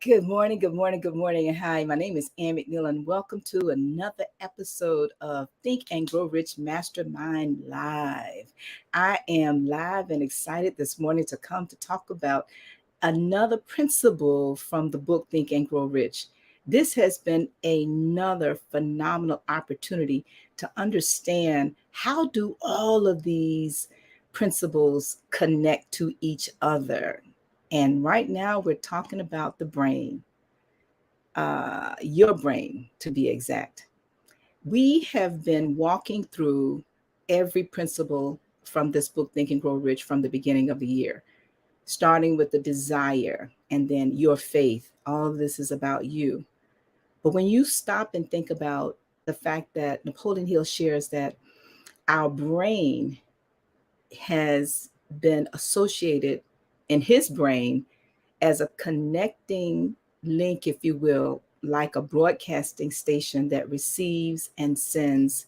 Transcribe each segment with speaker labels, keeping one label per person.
Speaker 1: Good morning, good morning, good morning, and hi. My name is Ann McNeil, and welcome to another episode of Think and Grow Rich Mastermind Live. I am live and excited this morning to come to talk about another principle from the book Think and Grow Rich. This has been another phenomenal opportunity to understand how do all of these principles connect to each other. And right now, we're talking about the brain, your brain to be exact. We have been walking through every principle from this book, Think and Grow Rich, from the beginning of the year, starting with the desire and then your faith. All of this is about you. But when you stop and think about the fact that Napoleon Hill shares that our brain has been associated in his brain as a connecting link, if you will, like a broadcasting station that receives and sends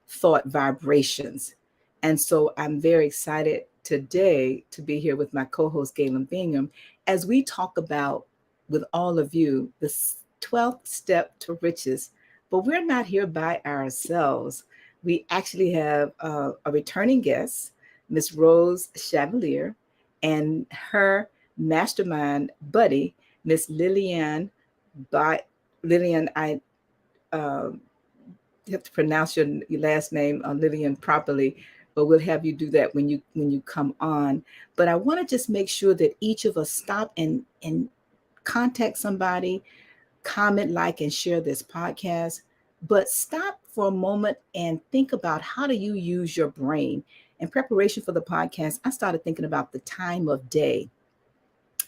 Speaker 1: thought vibrations. And so I'm very excited today to be here with my co-host Galen Bingham as we talk about with all of you the 12th step to riches. But we're not here by ourselves. We actually have a returning guest, Miss Rose Chevallier, and her mastermind buddy, Miss Lilian. By Lilian, I um, have to pronounce your last name, Lillian, properly, but we'll have you do that when you come on. But I want to just make sure that each of us stop and contact somebody, comment, like, and share this podcast. But stop for a moment and think about how do you use your brain. In preparation for the podcast, I started thinking about the time of day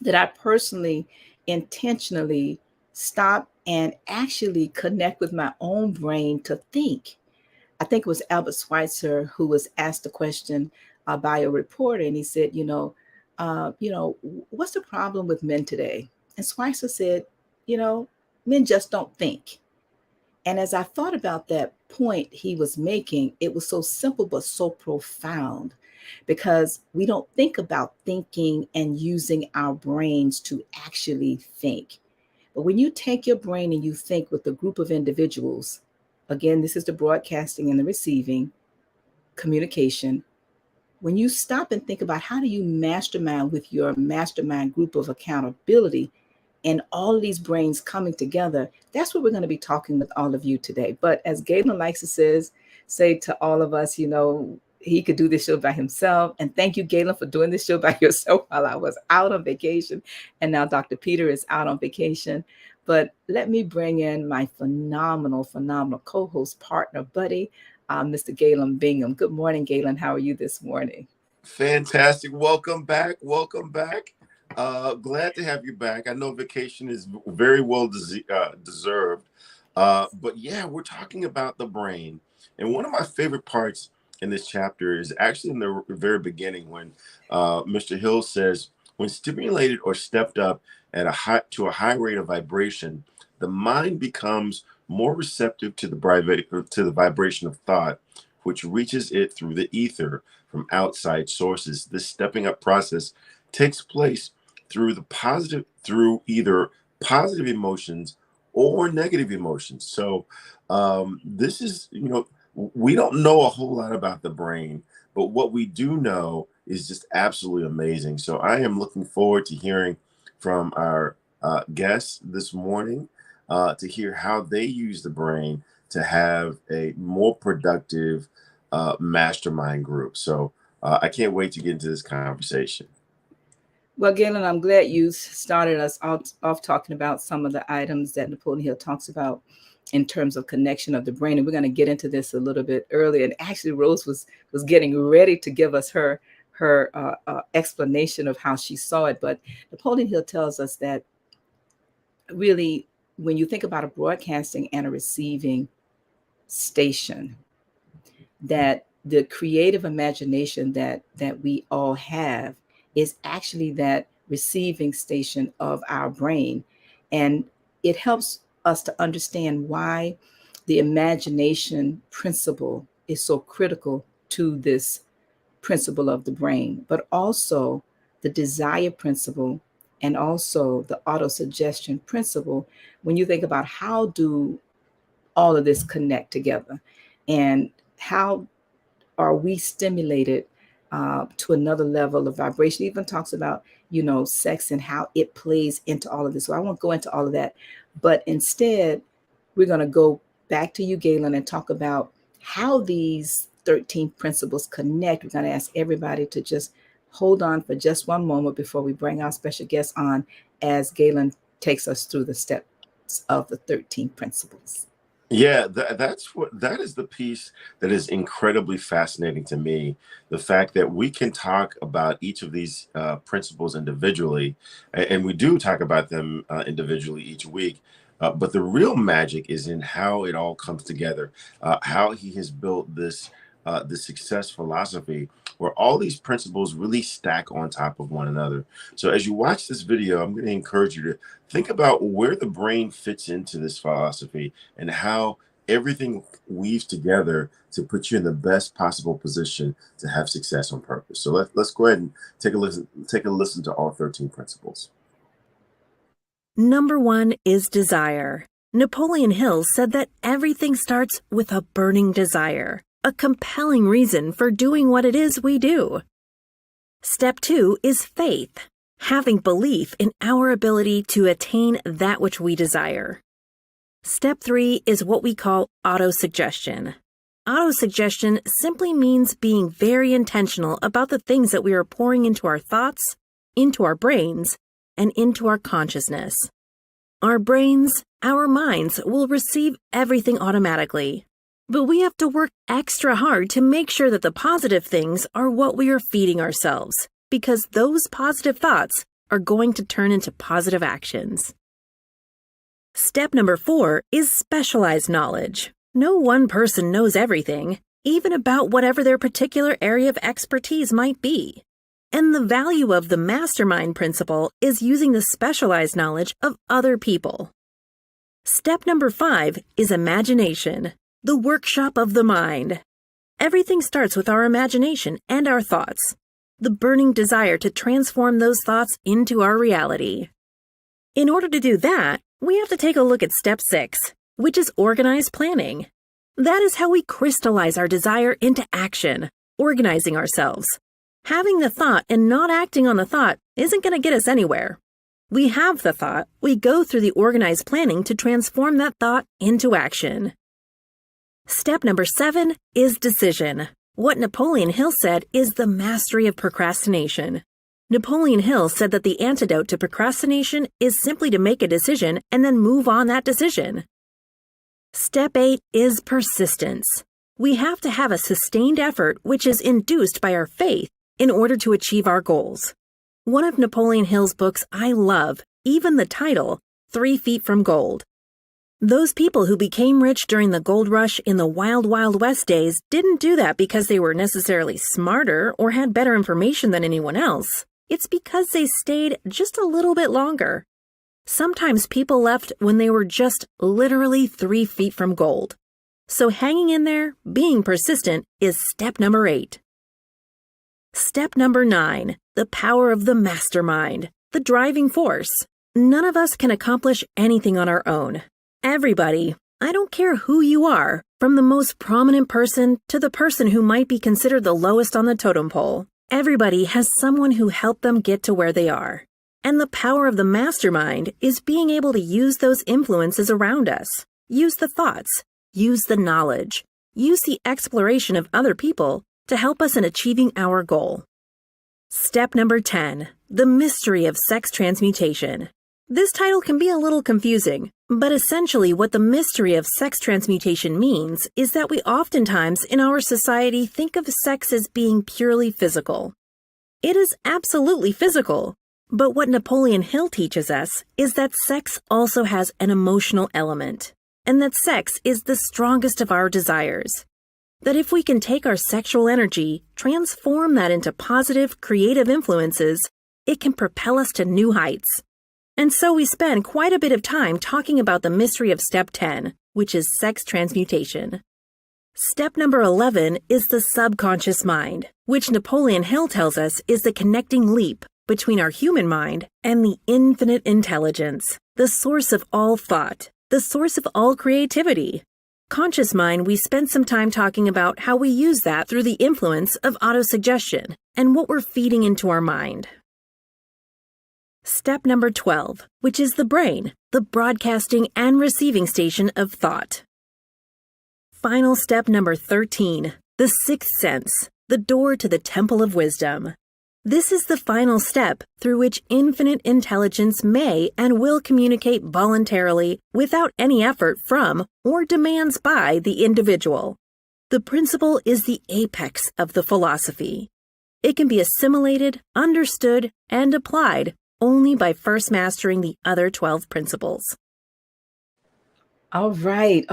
Speaker 1: that I personally intentionally stop and actually connect with my own brain to think. I think it was Albert Schweitzer who was asked a question by a reporter, and he said, what's the problem with men today? And Schweitzer said, you know, men just don't think. And as I thought about that point he was making, it was so simple but so profound because we don't think about thinking and using our brains to actually think. But when you take your brain and you think with a group of individuals, again, this is the broadcasting and the receiving communication. When you stop and think about how do you mastermind with your mastermind group of accountability and all of these brains coming together, that's what we're going to be talking with all of you today. But as Galen likes to say to all of us, he could do this show by himself. And thank you, Galen, for doing this show by yourself while I was out on vacation. And now Dr. Peter is out on vacation. But let me bring in my phenomenal co-host partner, buddy, Mr. Galen Bingham. Good morning, Galen. How are you this morning?
Speaker 2: Fantastic. Welcome back. Welcome back. Glad to have you back. I know vacation is very well deserved. But yeah, we're talking about the brain. And one of my favorite parts in this chapter is actually in the very beginning when Mr. Hill says, when stimulated or stepped up at to a high rate of vibration, the mind becomes more receptive to the vibration of thought, which reaches it through the ether from outside sources. This stepping up process takes place through either positive emotions or negative emotions. So this is, we don't know a whole lot about the brain, but what we do know is just absolutely amazing. So I am looking forward to hearing from our guests this morning to hear how they use the brain to have a more productive mastermind group. So I can't wait to get into this conversation.
Speaker 1: Well, Galen, I'm glad you started us off talking about some of the items that Napoleon Hill talks about in terms of connection of the brain. And we're going to get into this a little bit earlier. And actually, Rose was getting ready to give us her explanation of how she saw it. But Napoleon Hill tells us that really, when you think about a broadcasting and a receiving station, that the creative imagination that we all have is actually that receiving station of our brain. And it helps us to understand why the imagination principle is so critical to this principle of the brain, but also the desire principle and also the auto-suggestion principle, when you think about how do all of this connect together and how are we stimulated to another level of vibration. It even talks about, sex and how it plays into all of this. So I won't go into all of that, but instead we're going to go back to you, Galen, and talk about how these 13 principles connect. We're going to ask everybody to just hold on for just one moment before we bring our special guest on as Galen takes us through the steps of the 13 principles.
Speaker 2: Yeah, that is the piece that is incredibly fascinating to me. The fact that we can talk about each of these principles individually, and we do talk about them individually each week. But the real magic is in how it all comes together, how he has built this success philosophy where all these principles really stack on top of one another. So as you watch this video, I'm going to encourage you to think about where the brain fits into this philosophy and how everything weaves together to put you in the best possible position to have success on purpose. So let's go ahead and take a listen to all 13 principles.
Speaker 3: Number 1 is desire. Napoleon Hill said that everything starts with a burning desire, a compelling reason for doing what it is we do. Step 2 is faith, having belief in our ability to attain that which we desire. Step 3 is what we call autosuggestion. Autosuggestion simply means being very intentional about the things that we are pouring into our thoughts, into our brains, and into our consciousness. Our brains, our minds will receive everything automatically, but we have to work extra hard to make sure that the positive things are what we are feeding ourselves, because those positive thoughts are going to turn into positive actions. Step number 4 is specialized knowledge. No one person knows everything, even about whatever their particular area of expertise might be. And the value of the Mastermind principle is using the specialized knowledge of other people. Step number 5 is imagination, the workshop of the mind. Everything starts with our imagination and our thoughts, the burning desire to transform those thoughts into our reality. In order to do that, we have to take a look at step 6, which is organized planning. That is how we crystallize our desire into action, organizing ourselves. Having the thought and not acting on the thought isn't going to get us anywhere. We have the thought, we go through the organized planning to transform that thought into action. Step number 7 is decision. What Napoleon Hill said is the mastery of procrastination. Napoleon Hill said that the antidote to procrastination is simply to make a decision and then move on that decision. Step 8 is persistence. We have to have a sustained effort which is induced by our faith in order to achieve our goals. One of Napoleon Hill's books I love, even the title, 3 Feet from Gold. Those people who became rich during the gold rush in the Wild Wild West days didn't do that because they were necessarily smarter or had better information than anyone else. It's because they stayed just a little bit longer. Sometimes people left when they were just literally 3 feet from gold. So hanging in there, being persistent, is step number 8. Step number 9, the power of the mastermind, the driving force. None of us can accomplish anything on our own. Everybody, I don't care who you are, from the most prominent person to the person who might be considered the lowest on the totem pole, everybody has someone who helped them get to where they are. And the power of the mastermind is being able to use those influences around us, use the thoughts, use the knowledge, use the exploration of other people to help us in achieving our goal. Step number 10, the mystery of sex transmutation. This title can be a little confusing, but essentially what the mystery of sex transmutation means is that we oftentimes in our society think of sex as being purely physical. It is absolutely physical, but what Napoleon Hill teaches us is that sex also has an emotional element, and that sex is the strongest of our desires. That if we can take our sexual energy, transform that into positive, creative influences, it can propel us to new heights. And so we spend quite a bit of time talking about the mystery of step 10, which is sex transmutation. Step number 11 is the subconscious mind, which Napoleon Hill tells us is the connecting leap between our human mind and the infinite intelligence, the source of all thought, the source of all creativity. Conscious mind, we spent some time talking about how we use that through the influence of autosuggestion and what we're feeding into our mind. Step number 12, which is the brain, the broadcasting and receiving station of thought. Final step number 13, the sixth sense, the door to the temple of wisdom. This is the final step through which infinite intelligence may and will communicate voluntarily without any effort from or demands by the individual. The principle is the apex of the philosophy. It can be assimilated, understood, and applied only by first mastering the other 12 principles.
Speaker 1: All right.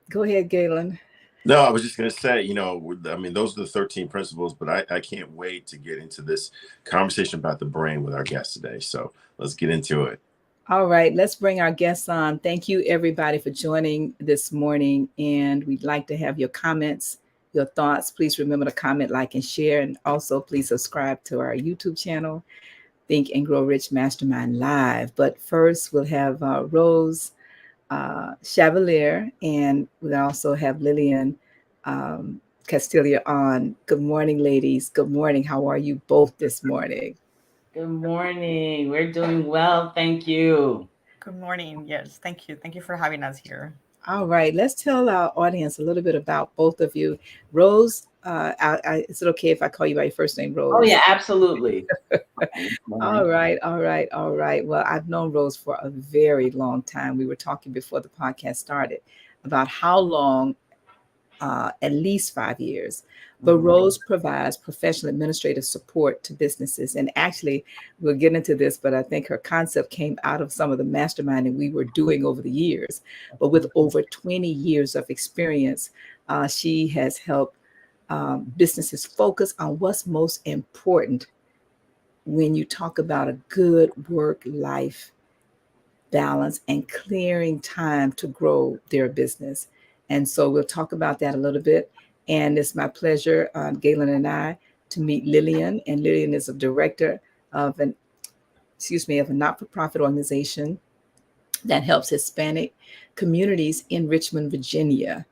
Speaker 1: Go ahead, Galen.
Speaker 2: No, I was just going to say, those are the 13 principles, but I can't wait to get into this conversation about the brain with our guest today. So let's get into it.
Speaker 1: All right, let's bring our guests on. Thank you, everybody, for joining this morning. And we'd like to have your comments, your thoughts. Please remember to comment, like, and share. And also, please subscribe to our YouTube channel, Think and Grow Rich Mastermind Live. But first, we'll have Rose Chevallier, and we'll also have Liliana Castillo on. Good morning, ladies. Good morning. How are you both this morning?
Speaker 4: Good morning. We're doing well. Thank you.
Speaker 5: Good morning. Yes, thank you. Thank you for having us here.
Speaker 1: All right. Let's tell our audience a little bit about both of you. Rose, is it okay if I call you by your first name, Rose?
Speaker 4: Oh, yeah, absolutely.
Speaker 1: All right. Well, I've known Rose for a very long time. We were talking before the podcast started about how long, at least 5 years. But Rose provides professional administrative support to businesses. And actually, we'll get into this, but I think her concept came out of some of the masterminding we were doing over the years. But with over 20 years of experience, she has helped businesses focus on what's most important when you talk about a good work-life balance and clearing time to grow their business. And so we'll talk about that a little bit. And it's my pleasure, Galen and I, to meet Liliana. And Liliana is a director of a not-for-profit organization that helps Hispanic communities in Richmond, Virginia.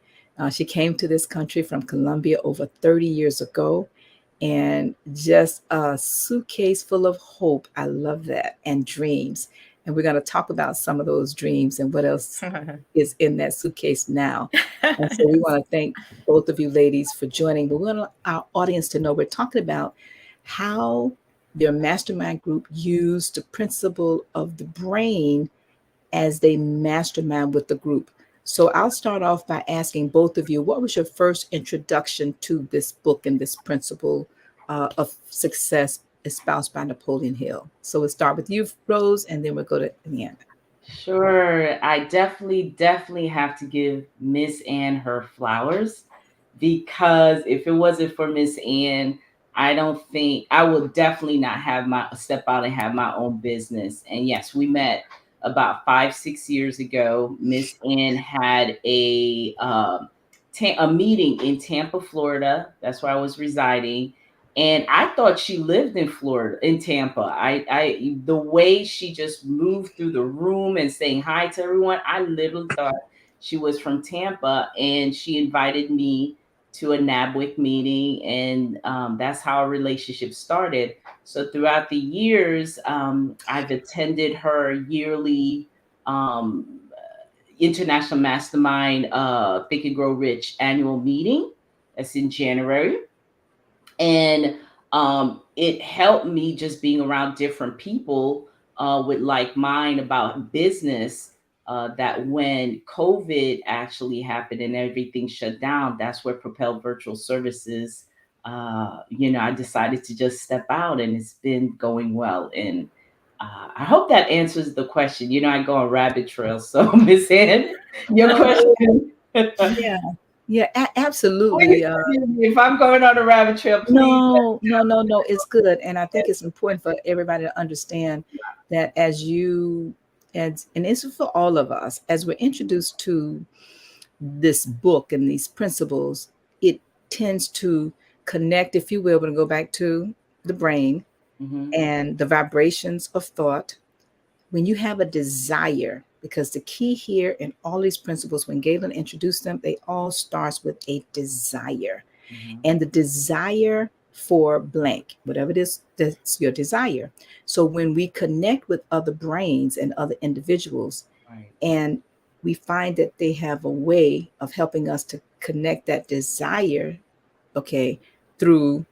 Speaker 1: She came to this country from Colombia over 30 years ago, and just a suitcase full of hope. I love that, and dreams. And we're going to talk about some of those dreams and what else is in that suitcase now. And so we want to thank both of you ladies for joining. But we want our audience to know we're talking about how their mastermind group used the principle of the brain as they mastermind with the group. So I'll start off by asking both of you, what was your first introduction to this book and this principle of success espoused by Napoleon Hill? So we'll start with you, Rose, and then we'll go to Liliana.
Speaker 4: Sure. I definitely have to give Miss Ann her flowers, because if it wasn't for Miss Ann, I don't think I would definitely not step out and have my own business. And yes, we met about 5-6 years ago. Miss Ann had a meeting in Tampa, Florida. That's where I was residing. And I thought she lived in Florida, in Tampa. The way she just moved through the room and saying hi to everyone, I literally thought she was from Tampa. And she invited me to a NABWIC meeting, and that's how our relationship started. So throughout the years, I've attended her yearly International Mastermind Think and Grow Rich annual meeting. That's in January. And it helped me just being around different people with like mind about business, that when COVID actually happened and everything shut down, that's where Propel Virtual Services, I decided to just step out, and it's been going well. And I hope that answers the question. I go on rabbit trails. So Miss Ann, your question.
Speaker 1: Yeah, absolutely.
Speaker 4: If I'm going on a rabbit trail, please.
Speaker 1: No, it's good. And I think it's important for everybody to understand that and it's for all of us, as we're introduced to this book and these principles, it tends to connect, if you will, to go back to the brain,
Speaker 4: Mm-hmm.
Speaker 1: and the vibrations of thought. When you have a desire, because the key here in all these principles, when Galen introduced them, they all starts with a desire.
Speaker 4: Mm-hmm.
Speaker 1: And the desire for blank, whatever it is, that's your desire. So when we connect with other brains and other individuals,
Speaker 4: Right.
Speaker 1: and we find that they have a way of helping us to connect that desire, okay, through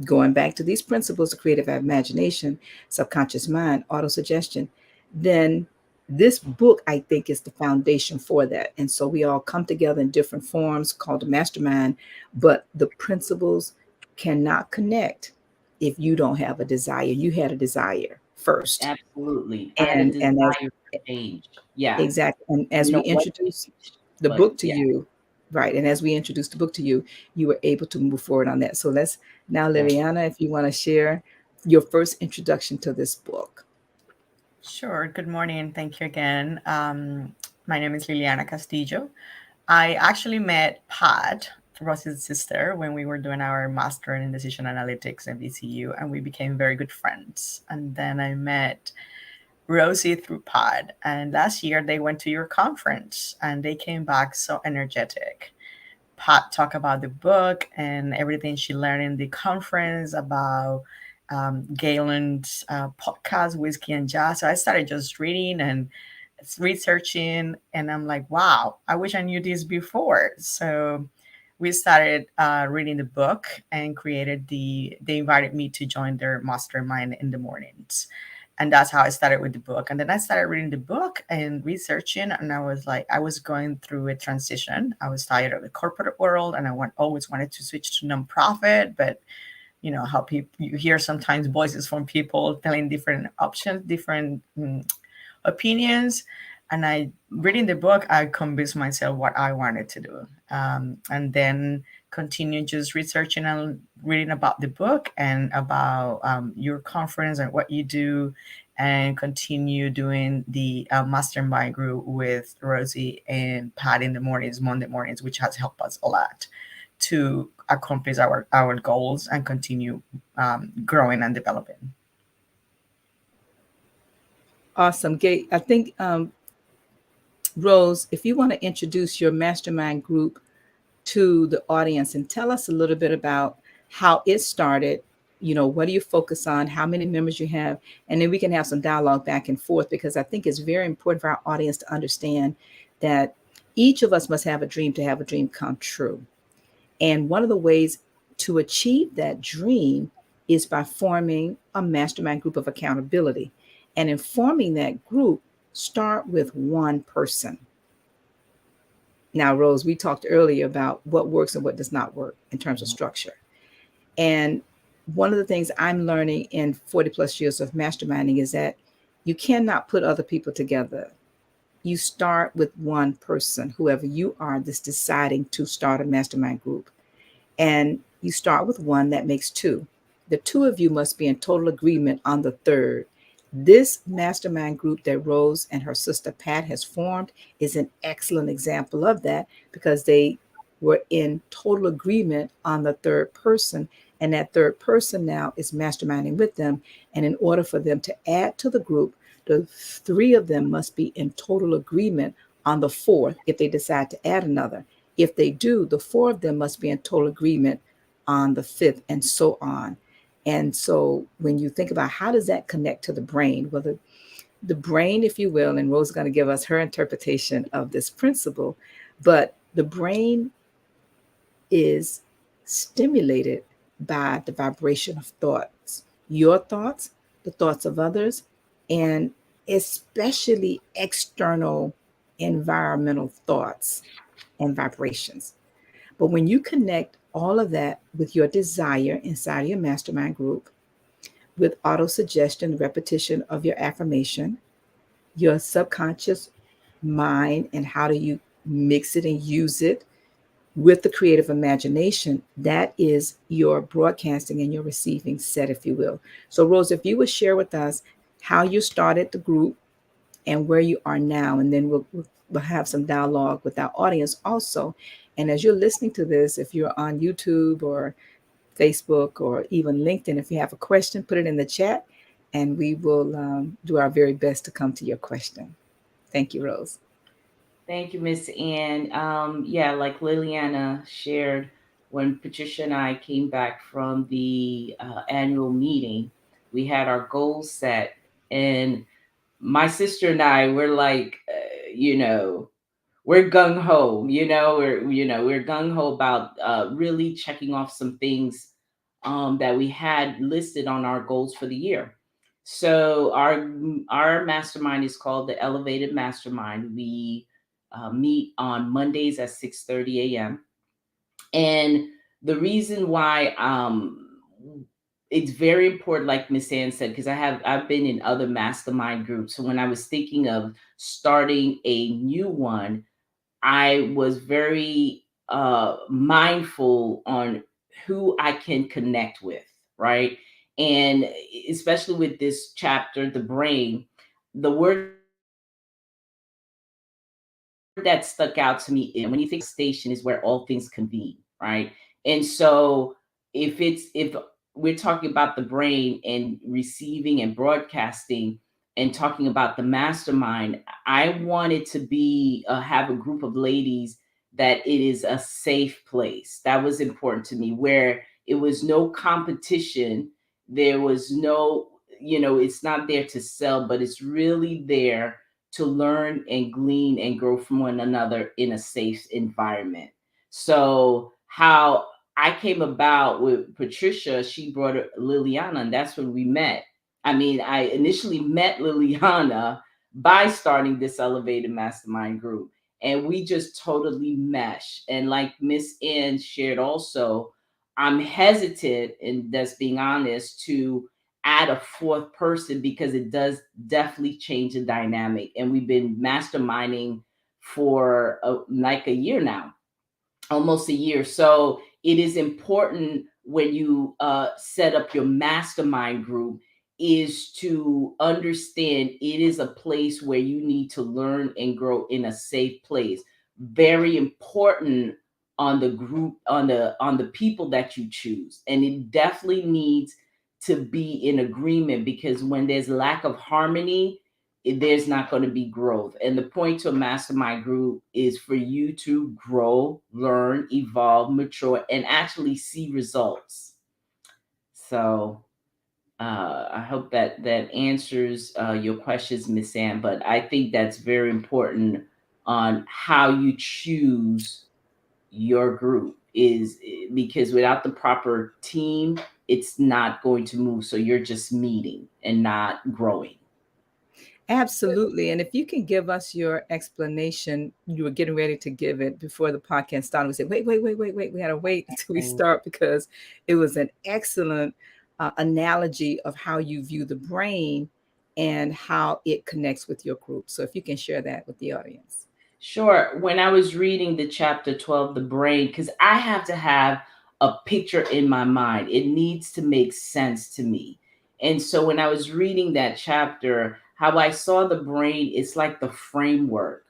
Speaker 1: going back to these principles of creative imagination, subconscious mind, autosuggestion, then this book, I think, is the foundation for that. And so we all come together in different forms called the mastermind, but the principles cannot connect if you don't have a desire. You had a desire first.
Speaker 4: Absolutely. I had a
Speaker 1: And as
Speaker 4: desire for change. Yeah.
Speaker 1: exactly, and as
Speaker 4: You
Speaker 1: we
Speaker 4: know what
Speaker 1: introduce
Speaker 4: changed,
Speaker 1: the
Speaker 4: but
Speaker 1: book to
Speaker 4: yeah,
Speaker 1: you, right, and as we introduced the book to you, you were able to move forward on that. So let's now,
Speaker 4: yeah.
Speaker 1: Liliana, if you want to share your first introduction to this book.
Speaker 5: Sure. Good morning. Thank you again. My name is Liliana Castillo. I actually met Pat, Rose's sister, when we were doing our master in decision analytics at VCU, and we became very good friends. And then I met Rosie through Pod. And last year they went to your conference and they came back so energetic. Pat talked about the book and everything she learned in the conference about Galen's podcast, Whiskey and Jazz. So I started just reading and researching, and I'm like, wow, I wish I knew this before. So we started reading the book and created they invited me to join their mastermind in the mornings. And that's how I started with the book. And then I started reading the book and researching. And I was like, I was going through a transition. I was tired of the corporate world and always wanted to switch to nonprofit. But you know how people, you hear sometimes voices from people telling different options, different opinions. And I reading the book, I convinced myself what I wanted to do, and then continue just researching and reading about the book and about your conference and what you do, and continue doing the mastermind group with Rosie and Pat in the mornings, Monday mornings, which has helped us a lot to accomplish our goals and continue growing and developing.
Speaker 1: Awesome. Gay, I think, Rose, if you want to introduce your mastermind group to the audience and tell us a little bit about how it started, what do you focus on, how many members you have, and then we can have some dialogue back and forth, because I think it's very important for our audience to understand that each of us must have a dream to have a dream come true. And one of the ways to achieve that dream is by forming a mastermind group of accountability. And in forming that group, start with one person. Now, Rose, we talked earlier about what works and what does not work in terms of structure. And one of the things I'm learning in 40 plus years of masterminding is that you cannot put other people together. You start with one person, whoever you are, that's deciding to start a mastermind group. And you start with one, that makes two. The two of you must be in total agreement on the third. This mastermind group that Rose and her sister Pat has formed is an excellent example of that, because they were in total agreement on the third person. And that third person now is masterminding with them. And in order for them to add to the group, the three of them must be in total agreement on the fourth if they decide to add another. If they do, the four of them must be in total agreement on the fifth, and so on. And so when you think about how does that connect to the brain, well, the brain, if you will, and Rose is going to give us her interpretation of this principle, but the brain is stimulated by the vibration of thoughts, your thoughts, the thoughts of others, and especially external environmental thoughts and vibrations. But when you connect all of that with your desire inside of your mastermind group, with auto suggestion, repetition of your affirmation, your subconscious mind, and how do you mix it and use it with the creative imagination, that is your broadcasting and your receiving set, if you will. So, Rose, if you would share with us how you started the group and where you are now, and then we'll have some dialogue with our audience also. And as you're listening to this, if you're on YouTube or Facebook, or even LinkedIn. If you have a question, put it in the chat, and we will do our very best to come to your question. Thank you, Rose.
Speaker 4: Thank you, Miss Ann. Yeah, like Liliana shared, when Patricia and I came back from the annual meeting, we had our goals set, and my sister and I were like, we're gung ho, we're gung ho about really checking off some things that we had listed on our goals for the year. So our mastermind is called the Elevated Mastermind. We meet on Mondays at 6:30 a.m. And the reason why it's very important, like Miss Ann said, because I've been in other mastermind groups. So when I was thinking of starting a new one, I was very mindful on who I can connect with, right? And especially with this chapter, the brain, the word that stuck out to me is, when you think station, is where all things convene, right? And so if we're talking about the brain and receiving and broadcasting and talking about the mastermind, I wanted to be have a group of ladies that it is a safe place. That was important to me, where it was no competition. There was no, it's not there to sell, but it's really there to learn and glean and grow from one another in a safe environment. So how I came about with Patricia, she brought Liliana, and that's when we met. I mean, I initially met Liliana by starting this Elevated Mastermind group, and we just totally mesh. And like Miss Ann shared also, I'm hesitant, and that's being honest, to add a fourth person, because it does definitely change the dynamic. And we've been masterminding for like a year now, almost a year. So it is important when you set up your mastermind group, is to understand it is a place where you need to learn and grow in a safe place. Very important on the group, on the people that you choose. And it definitely needs to be in agreement, because when there's lack of harmony, there's not going to be growth. And the point to a mastermind group is for you to grow, learn, evolve, mature, and actually see results. So I hope that answers your questions, Miss Ann. But I think that's very important on how you choose your group, is because without the proper team, it's not going to move. So you're just meeting and not growing.
Speaker 1: Absolutely. And if you can give us your explanation, you were getting ready to give it before the podcast started. We said, wait. We had to wait until we start, because it was an excellent analogy of how you view the brain and how it connects with your group. So if you can share that with the audience.
Speaker 4: Sure. When I was reading the chapter 12, the brain, because I have to have a picture in my mind, it needs to make sense to me. And so when I was reading that chapter, how I saw the brain, it's like the framework.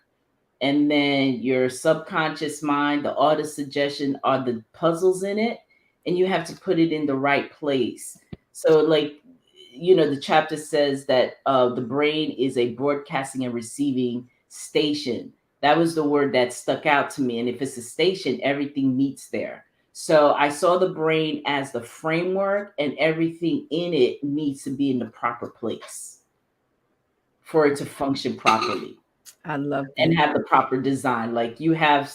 Speaker 4: And then your subconscious mind, the auto suggestion, are the puzzles in it. And you have to put it in the right place. So, like, the chapter says that the brain is a broadcasting and receiving station. That was the word that stuck out to me. And if it's a station, everything meets there. So I saw the brain as the framework, and everything in it needs to be in the proper place for it to function properly.
Speaker 1: I love that.
Speaker 4: And have the proper design. Like you have,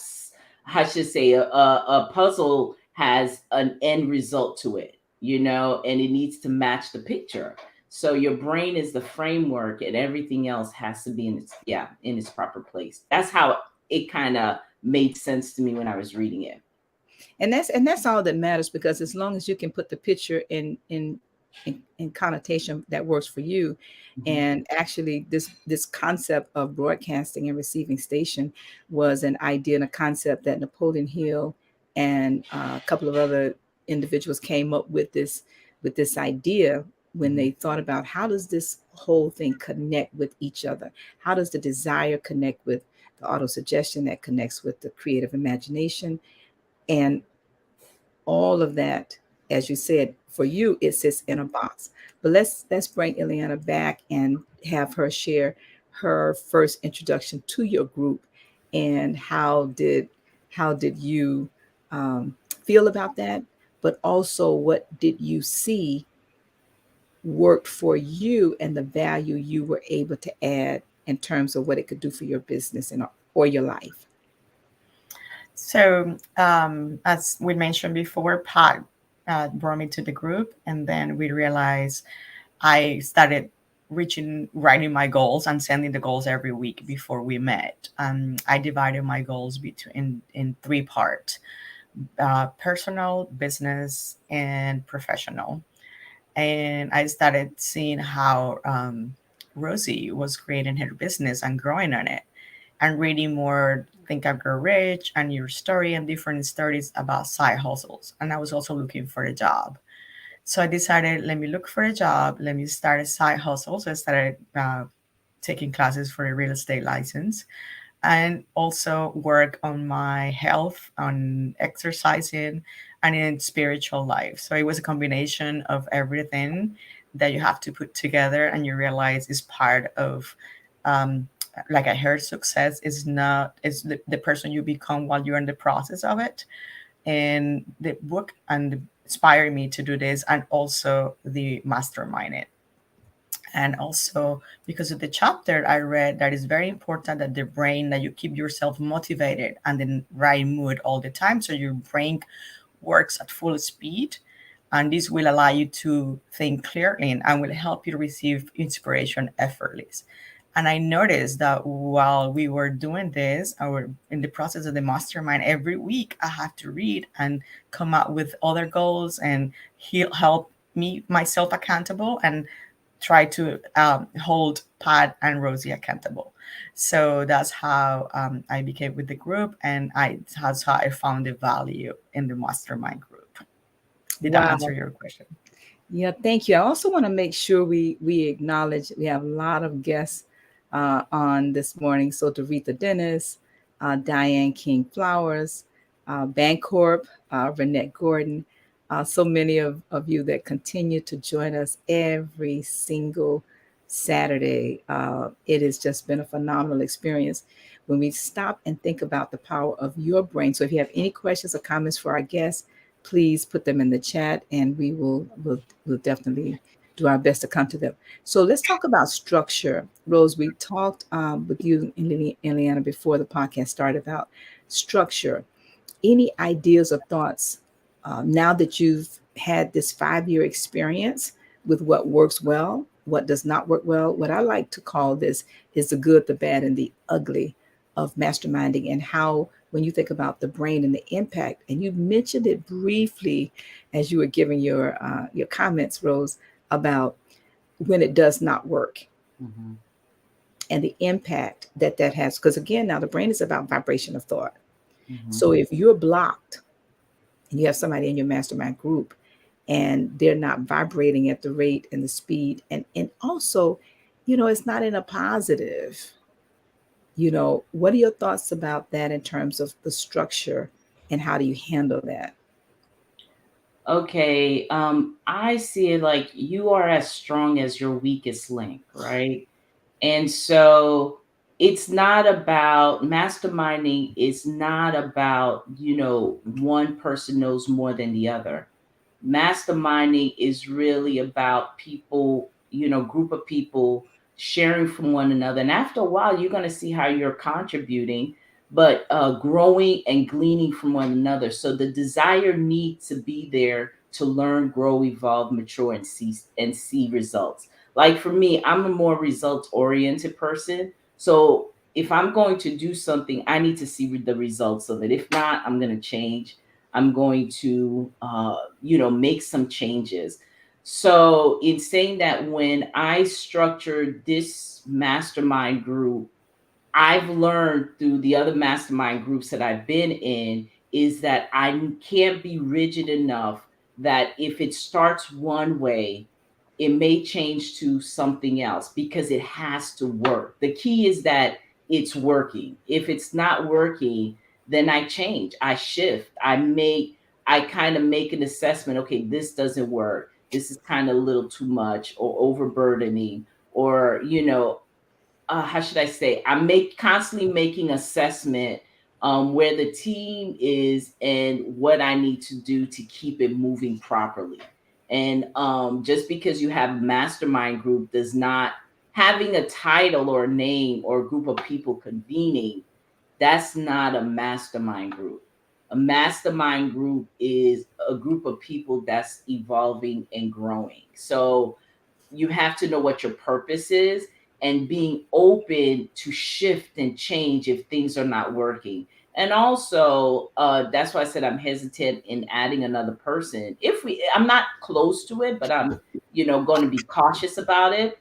Speaker 4: I should say, a puzzle has an end result to it, and it needs to match the picture. So your brain is the framework, and everything else has to be in its proper place. That's how it kind of made sense to me when I was reading it.
Speaker 1: And that's all that matters, because as long as you can put the picture in connotation that works for you. Mm-hmm. And actually this concept of broadcasting and receiving station was an idea and a concept that Napoleon Hill and a couple of other individuals came up with this idea when they thought about, how does this whole thing connect with each other? How does the desire connect with the autosuggestion that connects with the creative imagination? And all of that as you said, for you, it sits in a box. But let's bring Ileana back and have her share her first introduction to your group, and how did you feel about that? But also, what did you see worked for you and the value you were able to add in terms of what it could do for your business and or your life?
Speaker 5: So, as we mentioned before, Pat brought me to the group, and then we realized I started writing my goals and sending the goals every week before we met. I divided my goals between in three parts: personal, business, and professional. And I started seeing how Rosie was creating her business and growing on it, and reading more Think and Grow Rich and Your Story and different stories about side hustles. And I was also looking for a job. So I decided, let me look for a job. Let me start a side hustle. So I started taking classes for a real estate license, and also work on my health, on exercising, and in spiritual life. So it was a combination of everything that you have to put together, and you realize is part of, um, like I heard, success is not is the person you become while you're in the process of it. And the book and inspired me to do this, and also the mastermind it. And also because of the chapter I read, that is very important that the brain, that you keep yourself motivated and in right mood all the time, so your brain works at full speed, and this will allow you to think clearly and will help you receive inspiration effortless. And I noticed that while we were doing this, or in the process of the mastermind, every week I have to read and come up with other goals, and he'll help me myself accountable, and try to hold Pat and Rosie accountable. So that's how I became with the group, and that's how I found the value in the mastermind group. Did that answer
Speaker 1: Wow.
Speaker 5: your question?
Speaker 1: Yeah, thank you. I also want to make sure we acknowledge we have a lot of guests on this morning. So Doretha Dennis, Diane King Flowers, Bancorp, Renette Gordon, so many of you that continue to join us every single Saturday. It has just been a phenomenal experience when we stop and think about the power of your brain. So if you have any questions or comments for our guests, please put them in the chat, and we'll definitely do our best to come to them. So let's talk about structure. Rose, we talked with you and Liliana before the podcast started about structure. Any ideas or thoughts now that you've had this 5-year experience with what works well, what does not work well? What I like to call this is the good, the bad, and the ugly of masterminding, and how, when you think about the brain and the impact, and you mentioned it briefly as you were giving your comments, Rose, about when it does not work
Speaker 4: Mhm.
Speaker 1: and the impact that that has. Because again, now the brain is about vibration of thought.
Speaker 4: Mhm.
Speaker 1: So if you're blocked and you have somebody in your mastermind group and they're not vibrating at the rate and the speed, and also, it's not in a positive, what are your thoughts about that in terms of the structure, and how do you handle that?
Speaker 4: Okay, I see it like you are as strong as your weakest link, right? And so it's not about masterminding, it's not about, one person knows more than the other. Masterminding is really about people, group of people sharing from one another. And after a while, you're going to see how you're contributing, but growing and gleaning from one another. So the desire needs to be there to learn, grow, evolve, mature, and see results. Like for me, I'm a more results oriented person. So if I'm going to do something, I need to see the results of it. If not, I'm going to change. I'm going to, make some changes. So, in saying that, when I structured this mastermind group, I've learned through the other mastermind groups that I've been in is that I can't be rigid enough that if it starts one way, it may change to something else because it has to work. The key is that it's working. If it's not working, then I change, I shift, I kind of make an assessment. Okay, this doesn't work. This is kind of a little too much or overburdening, or how should I say? I'm constantly making assessment where the team is and what I need to do to keep it moving properly. And just because you have a mastermind group does not having a title or a name or a group of people convening. That's not a mastermind group. A mastermind group is a group of people that's evolving and growing. So you have to know what your purpose is and being open to shift and change if things are not working. And also, that's why I said I'm hesitant in adding another person. I'm not close to it, but I'm, going to be cautious about it,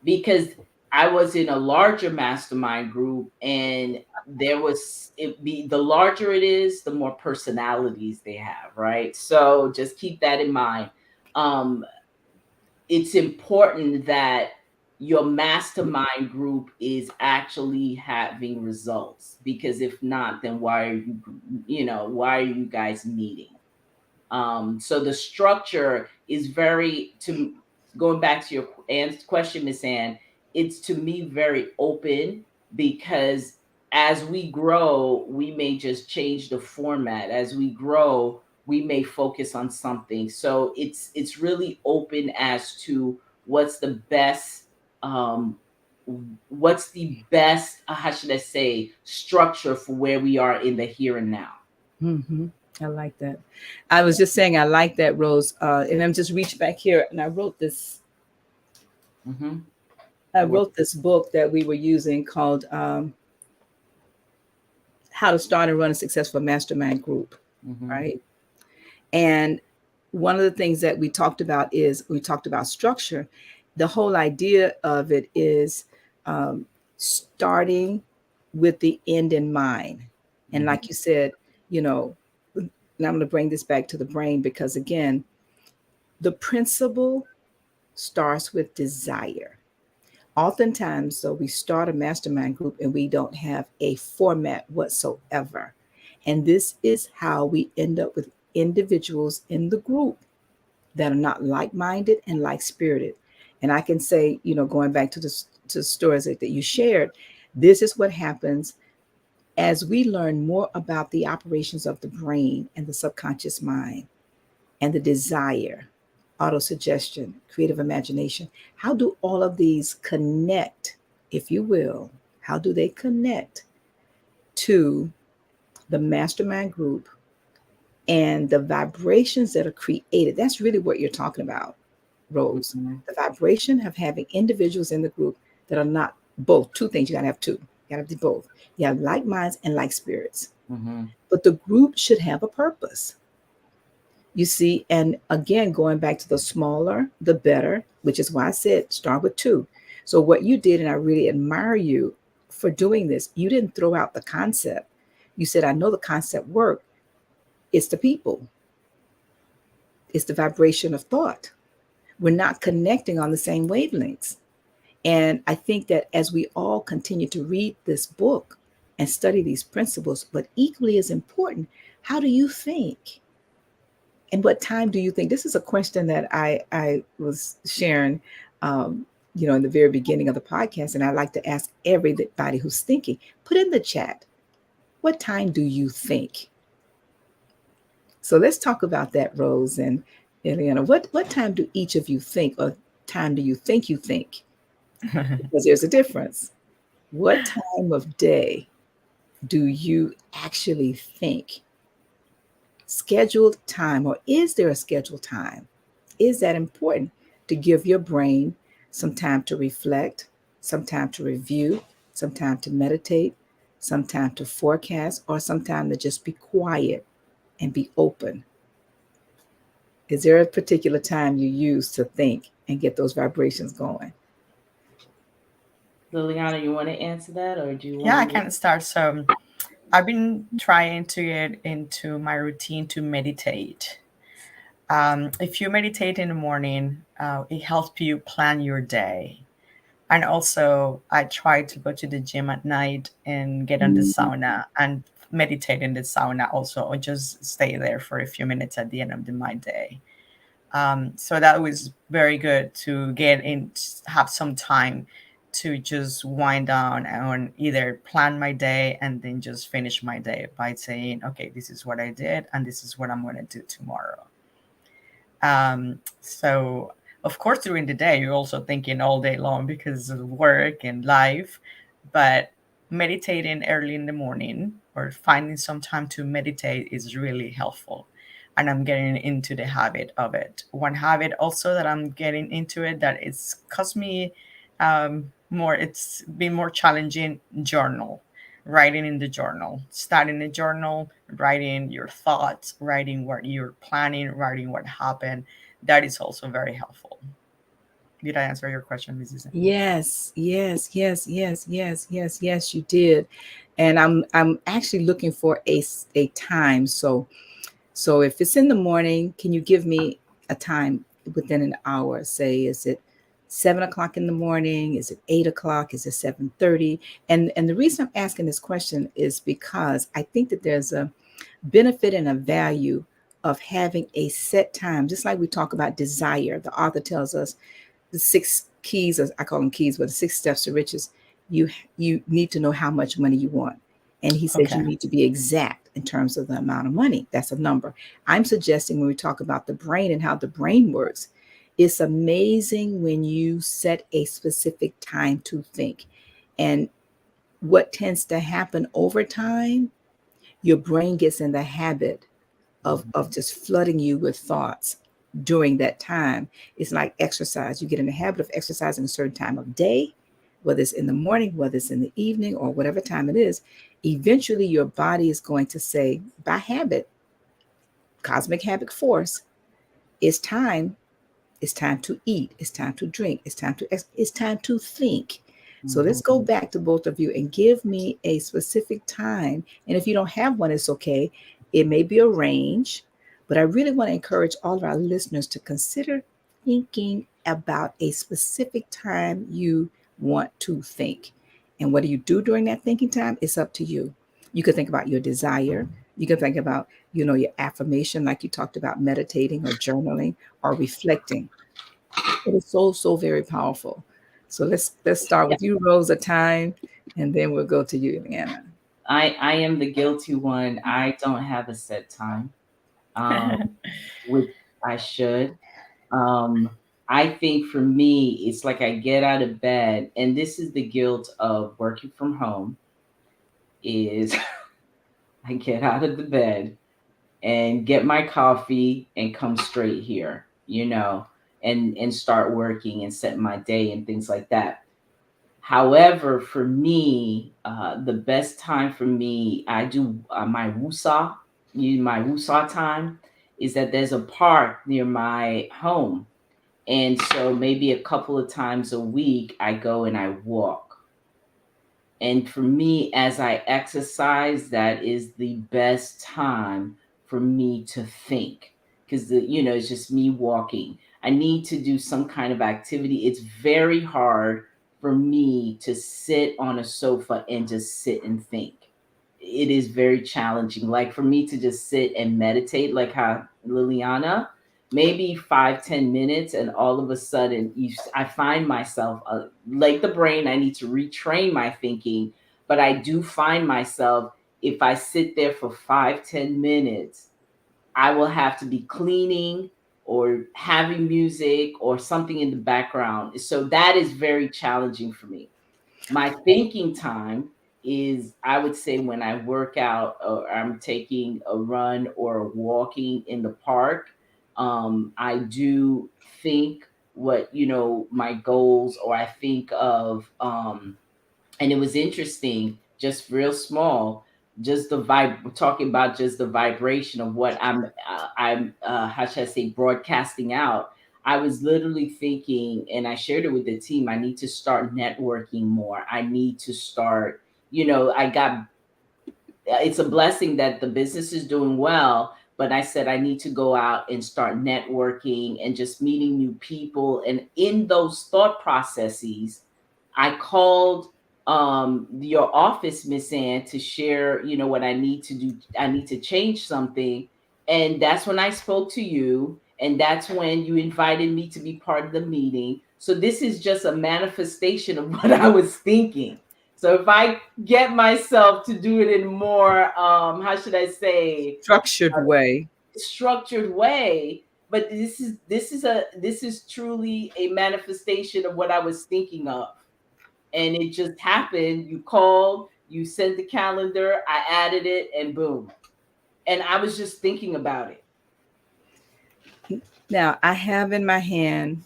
Speaker 4: because I was in a larger mastermind group, and the larger it is, the more personalities they have, right? So just keep that in mind. Um, it's important that your mastermind group is actually having results, because if not, then why are you guys meeting? So the structure is going back to your question, Miss Ann, it's to me very open, because as we grow, we may just change the format. As we grow, we may focus on something. So it's really open as to um, what's the best, how should I say, structure for where we are in the here and now.
Speaker 1: Mm-hmm. I like that. I was just saying I like that, Rose. And I'm just reached back here and I wrote this.
Speaker 4: Mm-hmm.
Speaker 1: I wrote this book that we were using called How to Start and Run a Successful Mastermind Group,
Speaker 4: Mm-hmm.
Speaker 1: right? And one of the things that we talked about structure. The whole idea of it is starting with the end in mind. And
Speaker 4: Mm-hmm.
Speaker 1: like you said, and I'm going to bring this back to the brain, because again, the principle starts with desire. Oftentimes, though, we start a mastermind group and we don't have a format whatsoever. And this is how we end up with individuals in the group that are not like-minded and like-spirited. And I can say, going back to the stories that you shared, this is what happens as we learn more about the operations of the brain and the subconscious mind and the desire, autosuggestion, creative imagination. How do all of these connect, if you will? How do they connect to the mastermind group and the vibrations that are created? That's really what you're talking about, Rose.
Speaker 4: Mm-hmm.
Speaker 1: The vibration of having individuals in the group that are not both. Two things, you got to have two. You got to do both. You have like minds and like spirits.
Speaker 4: Mm-hmm.
Speaker 1: But the group should have a purpose. You see, and again, going back to the smaller, the better, which is why I said start with two. So what you did, and I really admire you for doing this, you didn't throw out the concept. You said, I know the concept worked. It's the people. It's the vibration of thought. We're not connecting on the same wavelengths. And I think that as we all continue to read this book and study these principles, but equally as important, how do you think? And what time do you think? This is a question that I was sharing, in the very beginning of the podcast. And I like to ask everybody who's thinking, put in the chat, what time do you think? So let's talk about that, Rose and Liliana. What time do each of you think, or time do you think you think? Because there's a difference. What time of day do you actually think? Scheduled time, or is there a scheduled time? Is that important to give your brain some time to reflect, some time to review, some time to meditate, some time to forecast, or some time to just be quiet and be open? Is there a particular time you use to think and get those vibrations going?
Speaker 4: Liliana, you want to answer that, or do you
Speaker 5: Yeah, I
Speaker 4: want me
Speaker 5: can start. So I've been trying to get into my routine to meditate. If you meditate in the morning, it helps you plan your day. And also, I try to go to the gym at night and get on the sauna. And meditate in the sauna also, or just stay there for a few minutes at the end of my day. So that was very good to get in, have some time to just wind down and either plan my day and then just finish my day by saying, okay, this is what I did and this is what I'm going to do tomorrow. So of course, during the day, you're also thinking all day long because of work and life, but meditating early in the morning or finding some time to meditate is really helpful. And I'm getting into the habit of it. One habit also that I'm getting into it that it's cost me more, it's been more challenging, journal, writing in the journal, starting a journal, writing your thoughts, writing what you're planning, writing what happened. That is also very helpful. Did I answer your question, Mrs.
Speaker 1: Yes, yes, yes, yes, yes, yes, yes, you did. And I'm actually looking for a time. So if it's in the morning, can you give me a time within an hour? Say, is it 7 o'clock in the morning? Is it 8 o'clock? Is it 7:30? And the reason I'm asking this question is because I think that there's a benefit and a value of having a set time, just like we talk about desire. The author tells us the 6 keys, as I call them keys, but the 6 steps to riches. You need to know how much money you want. And he says you
Speaker 5: Okay.
Speaker 1: need to be exact in terms of the amount of money. That's a number. I'm suggesting when we talk about the brain and how the brain works, it's amazing when you set a specific time to think. And what tends to happen over time, your brain gets in the habit of just flooding you with thoughts during that time. It's like exercise. You get in the habit of exercising a certain time of day, whether it's in the morning, whether it's in the evening, or whatever time it is. Eventually, your body is going to say, by habit, cosmic habit force, it's time. It's time to eat. It's time to drink. It's time to think. So let's go back to both of you and give me a specific time. And if you don't have one, it's okay. It may be a range, but I really want to encourage all of our listeners to consider thinking about a specific time you want to think. And what do you do during that thinking time? It's up to you. You could think about your desire. You can think about, your affirmation, like you talked about meditating or journaling or reflecting. It is so, so very powerful. So let's start
Speaker 4: Yeah,
Speaker 1: with you, Rose, a time, and then we'll go to you, Anna.
Speaker 4: I am the guilty one. I don't have a set time, um, which I should. Um, I think for me, it's like I get out of bed, and this is the guilt of working from home, is I get out of the bed and get my coffee and come straight here, and start working and set my day and things like that. However, for me, the best time for me, I do my wusa time is that there's a park near my home. And so maybe a couple of times a week, I go and I walk. And for me, as I exercise, that is the best time for me to think, because it's just me walking. I need to do some kind of activity. It's very hard for me to sit on a sofa and just sit and think. It is very challenging. Like for me to just sit and meditate, like how Liliana, maybe 5-10 minutes, and all of a sudden I find myself, like the brain, I need to retrain my thinking. But I do find myself, if I sit there for 5-10 minutes, I will have to be cleaning or having music or something in the background. So that is very challenging for me. My thinking time is, I would say, when I work out or I'm taking a run or walking in the park. I do think what, my goals, or I think of, and it was interesting, just real small, just the vibe, we're talking about just the vibration of what I'm how should I say, broadcasting out. I was literally thinking, and I shared it with the team, I need to start networking more. I need to start, I got, it's a blessing that the business is doing well, but I said I need to go out and start networking and just meeting new people. And in those thought processes, I called your office, Miss Ann, to share, what I need to do. I need to change something. And that's when I spoke to you. And that's when you invited me to be part of the meeting. So this is just a manifestation of what I was thinking. So if I get myself to do it in more, how should I say,
Speaker 1: Structured way.
Speaker 4: structured way, but this is truly a manifestation of what I was thinking of. And it just happened. You called, you sent the calendar, I added it, and boom. And I was just thinking about it.
Speaker 1: Now I have in my hand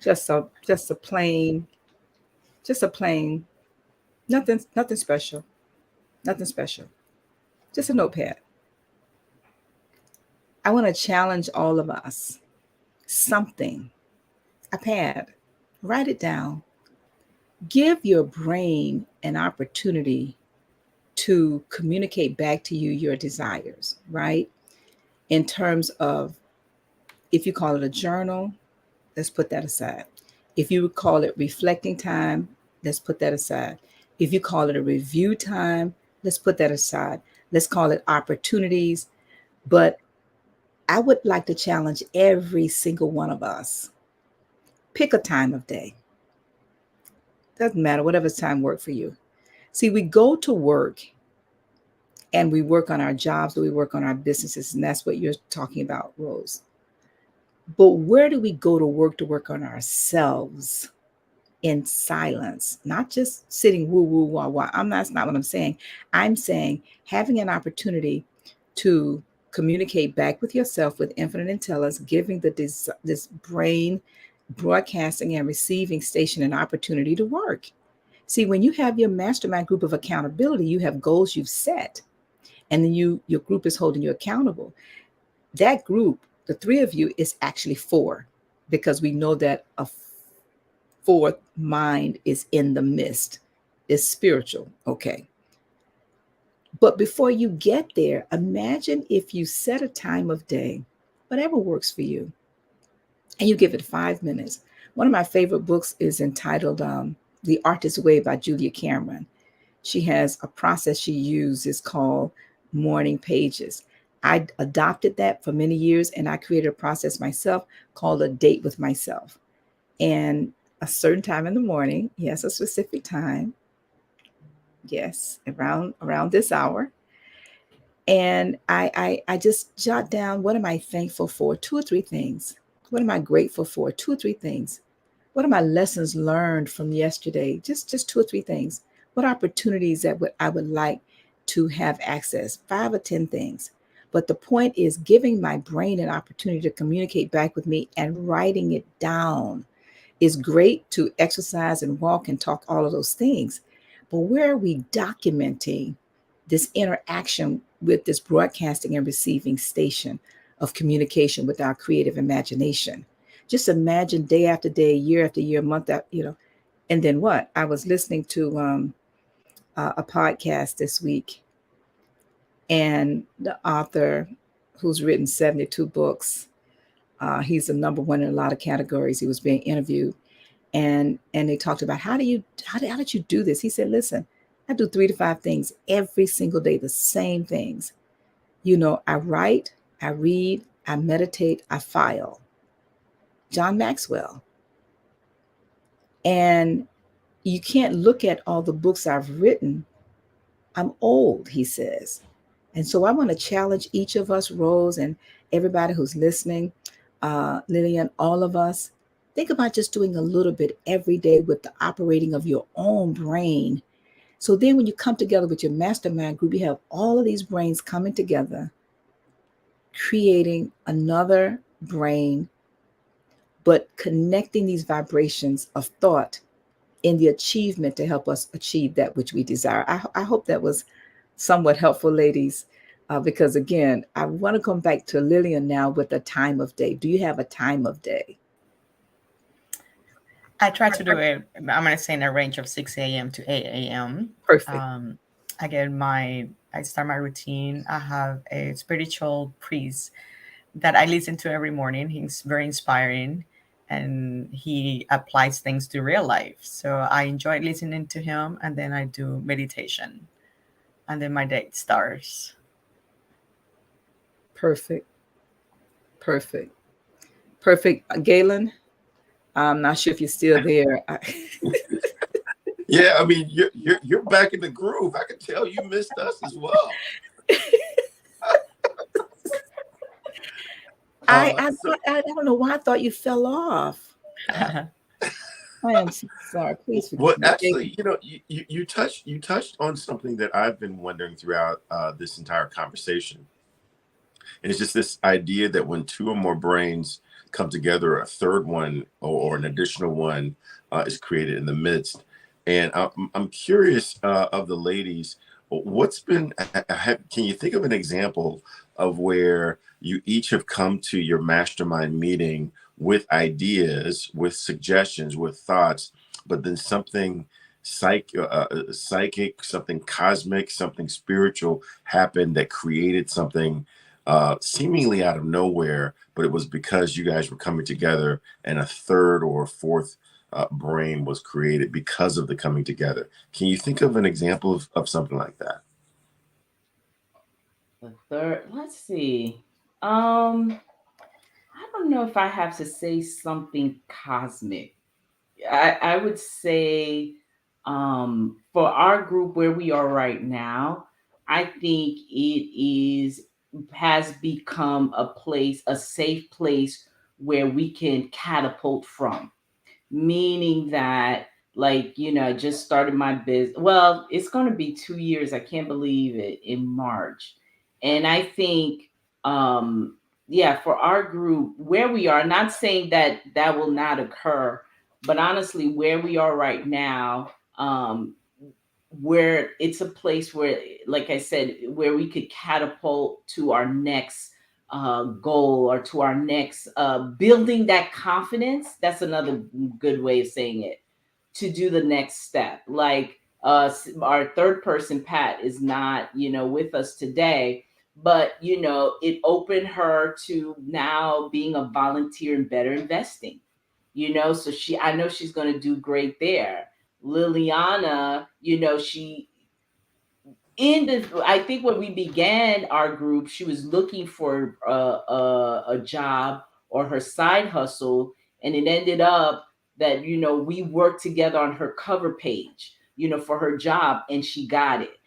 Speaker 1: just a plain, nothing special. Nothing special. Just a notepad. I want to challenge all of us. Something. A pad. Write it down. Give your brain an opportunity to communicate back to you your desires, right? In terms of, if you call it a journal, let's put that aside. If you would call it reflecting time, let's put that aside. If you call it a review time, let's put that aside. Let's call it opportunities. But I would like to challenge every single one of us. Pick a time of day. Doesn't matter, whatever time works for you. See, we go to work and we work on our jobs, or we work on our businesses, and that's what you're talking about, Rose. But where do we go to work on ourselves in silence? Not just sitting woo woo wah wah. That's not what I'm saying. I'm saying having an opportunity to communicate back with yourself with infinite intelligence, giving this brain broadcasting and receiving station an opportunity to work. See, when you have your mastermind group of accountability, you have goals you've set, and then your group is holding you accountable. That group, the three of you, is actually four, because we know that a fourth mind is in the midst, is spiritual. Okay. But before you get there, imagine if you set a time of day, whatever works for you, and you give it 5 minutes. One of my favorite books is entitled The Artist's Way by Julia Cameron. She has a process she uses called morning pages. I adopted that for many years, and I created a process myself called a date with myself. And a certain time in the morning, yes, a specific time, yes, around this hour. And I just jot down, what am I thankful for? 2 or 3 things. What am I grateful for? 2 or 3 things. What are my lessons learned from yesterday? Just 2 or 3 things. What opportunities that I would like to have access? 5 or 10 things. But the point is giving my brain an opportunity to communicate back with me, and writing it down. Is great to exercise and walk and talk, all of those things. But where are we documenting this interaction with this broadcasting and receiving station of communication with our creative imagination? Just imagine day after day, year after year, month after, and then what? I was listening to a podcast this week, and the author, who's written 72 books, he's the number one in a lot of categories. He was being interviewed. And they talked about how did you do this? He said, listen, I do 3 to 5 things every single day, the same things. I write, I read, I meditate, I file. John Maxwell. And you can't look at all the books I've written. I'm old, he says. And so I want to challenge each of us, Rose, and everybody who's listening, Lillian, all of us. Think about just doing a little bit every day with the operating of your own brain. So then when you come together with your mastermind group, you have all of these brains coming together, creating another brain, but connecting these vibrations of thought in the achievement to help us achieve that which we desire. I hope that was somewhat helpful, ladies, because again, I want to come back to Lillian now with a time of day. Do you have a time of day?
Speaker 5: I try to do it, I'm going to say in a range of 6 a.m. to 8 a.m.
Speaker 1: Perfect.
Speaker 5: Again, I start my routine. I have a spiritual priest that I listen to every morning. He's very inspiring. and he applies things to real life. So I enjoy listening to him, and then I do meditation, and then my day starts.
Speaker 1: Perfect. Perfect. Perfect. Galen, I'm not sure if you're still there.
Speaker 2: Yeah, I mean, you're back in the groove. I can tell you missed us as well. So,
Speaker 1: I don't know why I thought you fell off. I am so sorry. Please
Speaker 2: well,
Speaker 1: forgive me.
Speaker 2: actually, you touched on something that I've been wondering throughout this entire conversation. And it's just this idea that when two or more brains come together, a third one or an additional one is created in the midst. And I'm curious of the ladies, what's been, can you think of an example of where you each have come to your mastermind meeting with ideas, with suggestions, with thoughts, but then something psychic, something cosmic, something spiritual happened that created something seemingly out of nowhere, but it was because you guys were coming together and a third or a fourth brain was created because of the coming together. Can you think of an example of something like that?
Speaker 4: The third, let's see. I don't know if I have to say something cosmic. I would say for our group where we are right now, I think has become a place, a safe place where we can catapult from, meaning that, like, I just started my business. Well, it's going to be 2 years, I can't believe it, in March. And I think yeah, for our group where we are, not saying that that will not occur, but honestly where we are right now, where it's a place where, like I said, where we could catapult to our next goal, or to our next building that confidence. That's another good way of saying it, to do the next step. Like our third person, Pat, is not, with us today, but it opened her to now being a volunteer in better investing. So I know she's going to do great there. Liliana, she I think when we began our group, she was looking for a job or her side hustle, and it ended up that we worked together on her cover page, for her job, and she got it.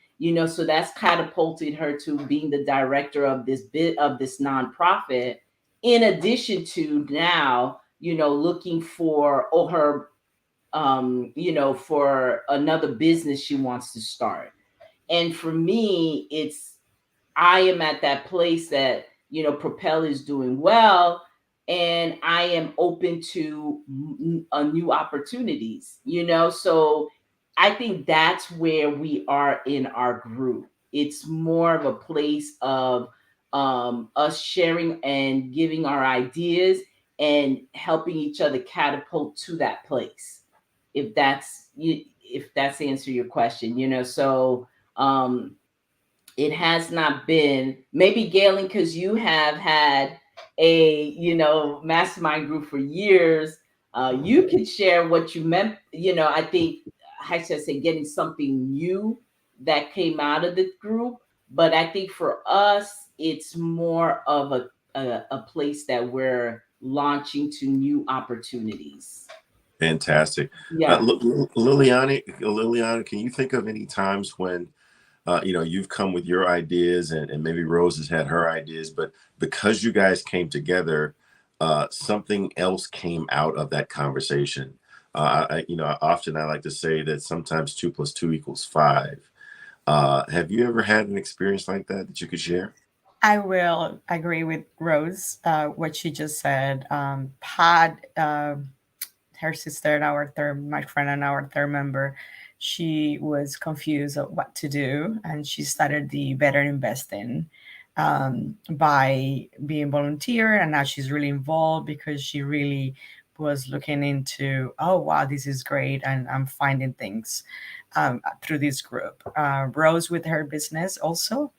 Speaker 4: So that's catapulted her to being the director of this nonprofit. In addition to now, looking for, or her, for another business she wants to start. And for me, I am at that place that, Propel is doing well, and I am open to new opportunities, so I think that's where we are in our group. It's more of a place of us sharing and giving our ideas and helping each other catapult to that place. If that's answer your question, so um it has not been, maybe Galen, because you have had a mastermind group for years. You could share what you meant. I think, I should say, getting something new that came out of the group. But I think for us, it's more of a place that we're launching to new opportunities.
Speaker 2: Fantastic.
Speaker 4: Yeah.
Speaker 2: Liliana, can you think of any times when you've come with your ideas, and maybe Rose has had her ideas, but because you guys came together, something else came out of that conversation? Often I like to say that sometimes 2 + 2 = 5. Have you ever had an experience like that you could share?
Speaker 5: I will agree with Rose, what she just said. Pat, her sister and my friend and our third member, she was confused of what to do, and she started the Better Investing by being volunteer, and now she's really involved because she really was looking into, oh wow, this is great, and I'm finding things through this group. Rose with her business also,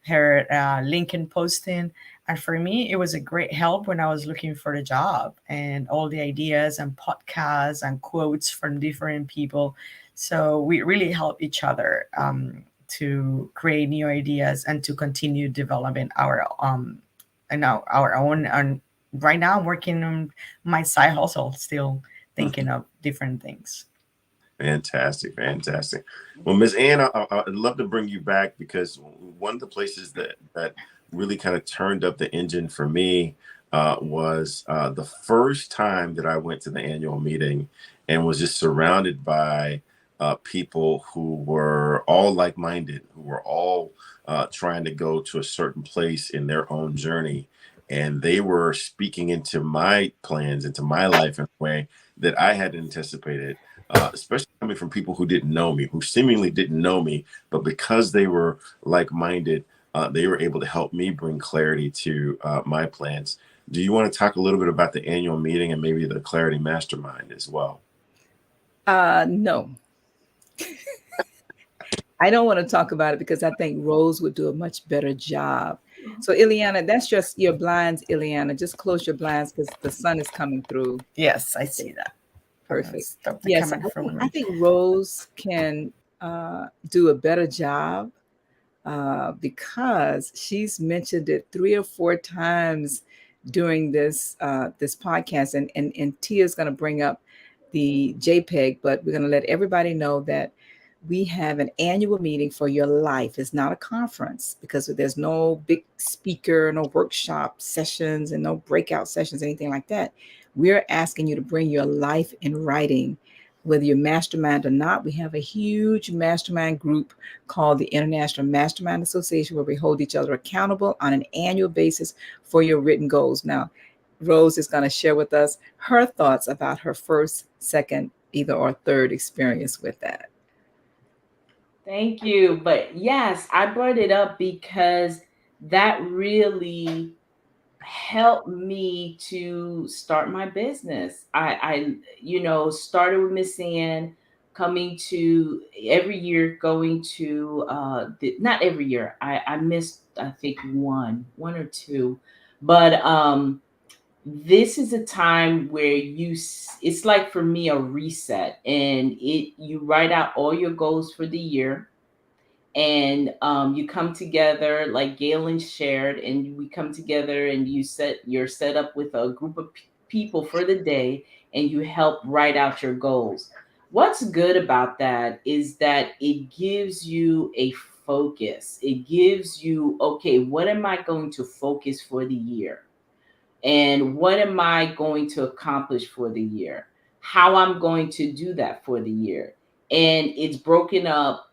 Speaker 5: her LinkedIn posting, And for me, it was a great help when I was looking for a job, and all the ideas and podcasts and quotes from different people. So we really help each other to create new ideas and to continue developing our our own. And right now, I'm working on my side hustle, still thinking of different things.
Speaker 2: Fantastic, fantastic. Well, Ms. Ann, I'd love to bring you back, because one of the places that really kind of turned up the engine for me was the first time that I went to the annual meeting and was just surrounded by people who were all like-minded, who were all trying to go to a certain place in their own journey. And they were speaking into my plans, into my life in a way that I hadn't anticipated. Especially coming from people who didn't know me, who seemingly didn't know me, but because they were like-minded, they were able to help me bring clarity to my plans. Do you want to talk a little bit about the annual meeting and maybe the Clarity Mastermind as well?
Speaker 1: No. I don't want to talk about it because I think Rose would do a much better job. So, Ileana, that's just your blinds, Ileana. Just close your blinds because the sun is coming through.
Speaker 5: Yes, I see that.
Speaker 1: Perfect.
Speaker 5: Stop the
Speaker 1: Yes,
Speaker 5: camera from
Speaker 1: I think Rose can do a better job because she's mentioned it 3 or 4 times during this this podcast, and Tia's going to bring up the JPEG, but we're going to let everybody know that we have an annual meeting for your life. It's not a conference because there's no big speaker, no workshop sessions, and no breakout sessions, anything like that. We're asking you to bring your life in writing. Whether you're mastermind or not, we have a huge mastermind group called the International Mastermind Association, where we hold each other accountable on an annual basis for your written goals. Now, Rose is going to share with us her thoughts about her first, second, either or third experience with that.
Speaker 4: Thank you. But yes, I brought it up because that really helped me to start my business. Started with Miss Ann, coming to every year, going to not every year. I missed, I think, one or two, but this is a time where it's like, for me, a reset, and you write out all your goals for the year, and you come together like Galen shared, and we come together and you're set up with a group of people for the day, and you help write out your goals. What's good about that is that it gives you a focus. It gives you, okay, what am I going to focus for the year? And what am I going to accomplish for the year? How I'm going to do that for the year. And it's broken up.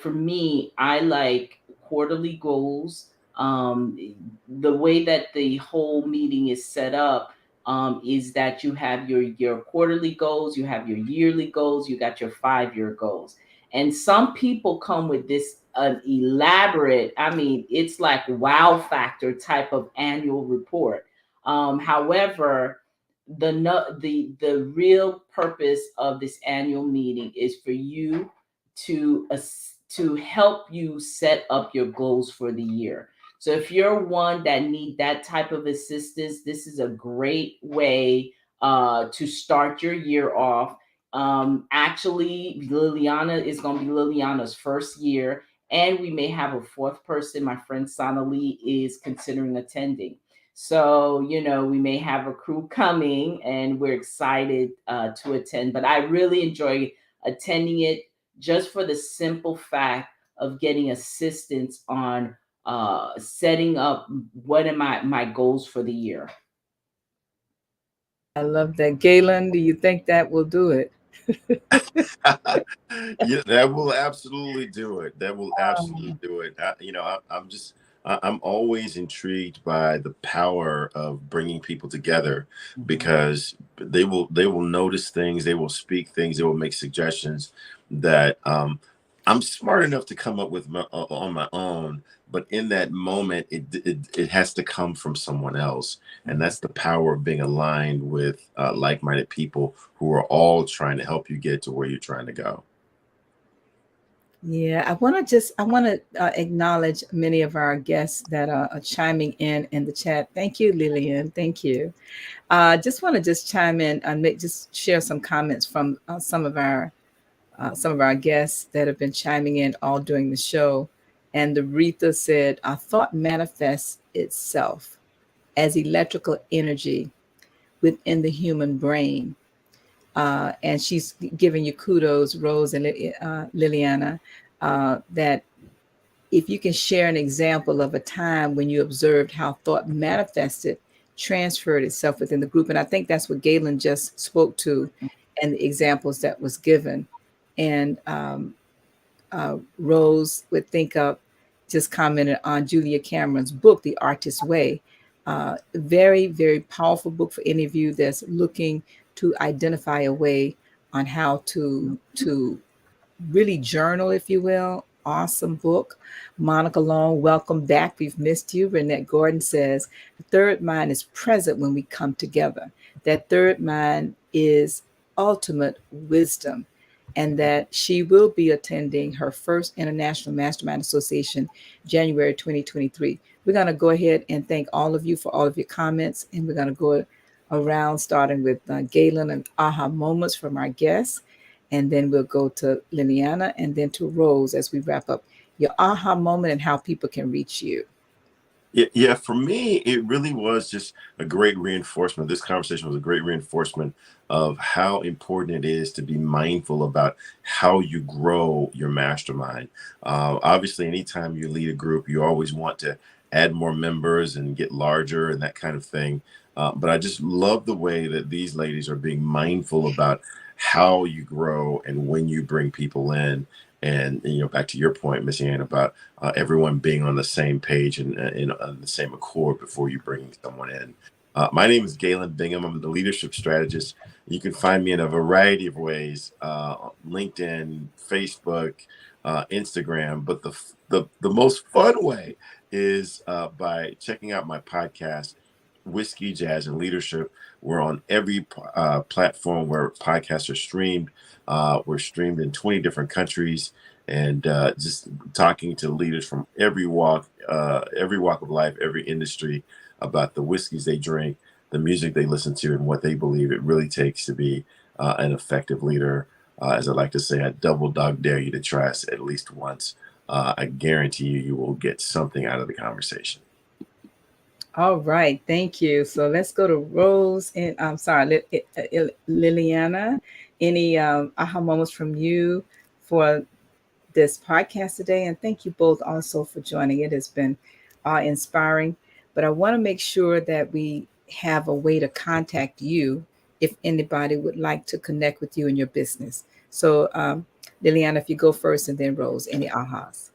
Speaker 4: For me, I like quarterly goals. The way that the whole meeting is set up is that you have your quarterly goals, you have your yearly goals, you got your 5-year goals. And some people come with this elaborate, I mean, it's like wow factor type of annual report. However, the real purpose of this annual meeting is for you to help you set up your goals for the year. So if you're one that need that type of assistance, this is a great way to start your year off. Actually, Liliana is going to be Liliana's first year, and we may have a 4th person. My friend Sonali is considering attending. So, we may have a crew coming, and we're excited to attend. But I really enjoy attending it just for the simple fact of getting assistance on setting up what are my goals for the year.
Speaker 1: I love that. Galen, do you think that will do it?
Speaker 2: Yeah, that will absolutely do it. That will absolutely do it. I'm always intrigued by the power of bringing people together, because they will notice things, they will speak things, they will make suggestions that I'm smart enough to come up with on my own, but in that moment, it has to come from someone else, and that's the power of being aligned with like-minded people who are all trying to help you get to where you're trying to go.
Speaker 1: Yeah, I want to acknowledge many of our guests that are chiming in the chat. Thank you, Lillian. Thank you. Just want to just chime in and just share some comments from some of our guests that have been chiming in all during the show. And the Retha said, "Our thought manifests itself as electrical energy within the human brain." And she's giving you kudos, Rose and Liliana, that if you can share an example of a time when you observed how thought manifested, transferred itself within the group. And I think that's what Galen just spoke to and the examples that was given. And Rose would think of just commented on Julia Cameron's book, The Artist's Way. Very, very powerful book for any of you that's looking to identify a way on how to really journal, if you will. Awesome book. Monica Long, welcome back. We've missed you. Renette Gordon says, the third mind is present when we come together. That third mind is ultimate wisdom, and that she will be attending her first International Mastermind Association, January 2023. We're going to go ahead and thank all of you for all of your comments, and we're going to go around starting with Galen and aha moments from our guests. And then we'll go to Liliana and then to Rose as we wrap up your aha moment and how people can reach you.
Speaker 2: Yeah, for me, it really was just a great reinforcement. This conversation was a great reinforcement of how important it is to be mindful about how you grow your mastermind. Obviously, anytime you lead a group, you always want to add more members and get larger and that kind of thing. But I just love the way that these ladies are being mindful about how you grow and when you bring people in. And back to your point, Miss Ann, about everyone being on the same page and on the same accord before you bring someone in. My name is Galen Bingham. I'm the leadership strategist. You can find me in a variety of ways: LinkedIn, Facebook, Instagram. But the most fun way is by checking out my podcast, Whiskey, Jazz, and Leadership. We're on every platform where podcasts are streamed. We're streamed in 20 different countries, and just talking to leaders from every walk of life, every industry, about the whiskeys they drink, the music they listen to, and what they believe it really takes to be an effective leader. As I like to say, I double dog dare you to try us at least once. I guarantee you will get something out of the conversation.
Speaker 1: All right, thank you. So let's go to Rose and I'm sorry, Liliana. Any aha moments from you for this podcast today? And thank you both also for joining. It has been inspiring. But I want to make sure that we have a way to contact you if anybody would like to connect with you in your business. So, Liliana, if you go first, and then Rose, any ahas?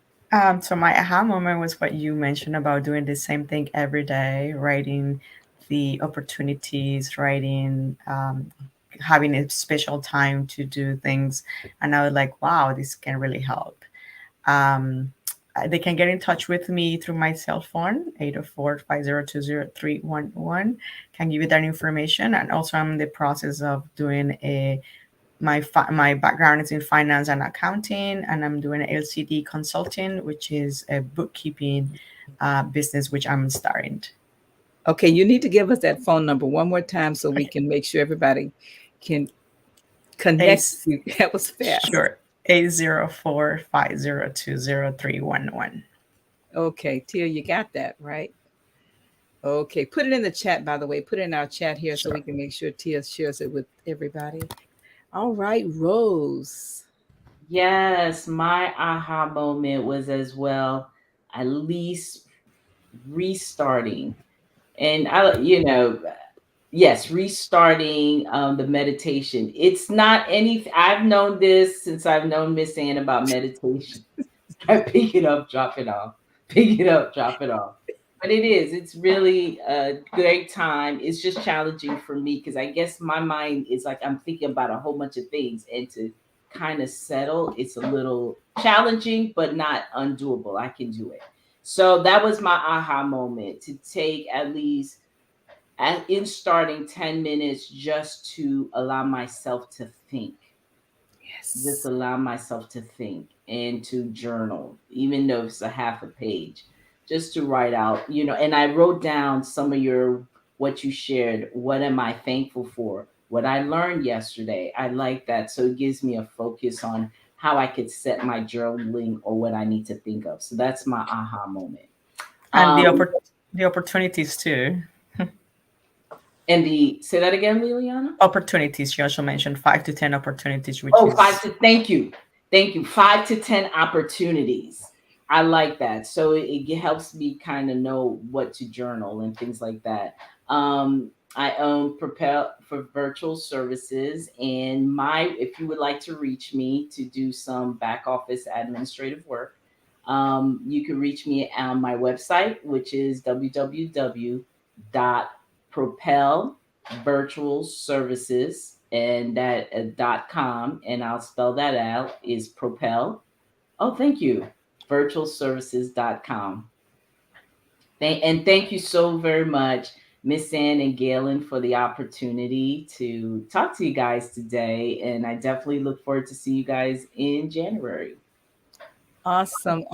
Speaker 5: So my aha moment was what you mentioned about doing the same thing every day, writing the opportunities, writing, having a special time to do things. And I was like, wow, this can really help. They can get in touch with me through my cell phone, 804-502-0311. Can give you that information. And also I'm in the process of doing my background is in finance and accounting, and I'm doing LCD consulting, which is a bookkeeping business, which I'm starting.
Speaker 1: Okay, you need to give us that phone number one more time so we can make sure everybody can connect. That was fast.
Speaker 5: Sure. 804-502-0311.
Speaker 1: Okay, Tia, you got that, right? Okay, put it in the chat, by the way. Put it in our chat here so we can make sure Tia shares it with everybody. All right, Rose.
Speaker 4: Yes, my aha moment was as well, at least restarting. And yes, restarting the meditation. It's not anything. I've known this since I've known Miss Ann about meditation. I pick it up, drop it off. Pick it up, drop it off. But it's really a great time. It's just challenging for me because I guess my mind is like I'm thinking about a whole bunch of things, and to kind of settle, it's a little challenging, but not undoable. I can do it. So that was my aha moment, to take at least in starting 10 minutes just to allow myself to think. just allow myself to think and to journal, even though it's a half a page, just to write out, and I wrote down some of what you shared. What am I thankful for? What I learned yesterday. I like that. So it gives me a focus on how I could set my journaling or what I need to think of. So that's my aha moment.
Speaker 5: And
Speaker 4: Um,
Speaker 5: the opportunities too.
Speaker 4: and say that again, Liliana.
Speaker 5: Opportunities. You also mentioned 5 to 10 opportunities, which
Speaker 4: Oh,
Speaker 5: is
Speaker 4: thank you. 5 to 10 opportunities. I like that. So it helps me kind of know what to journal and things like that. I own Propel for Virtual Services, and if you would like to reach me to do some back office administrative work, you can reach me on my website, which is www.propelvirtualservices and that .com, and I'll spell that out, is Propel. Oh, thank you. Virtualservices.com. And thank you so very much, Miss Ann and Galen, for the opportunity to talk to you guys today. And I definitely look forward to see you guys in January.
Speaker 1: Awesome.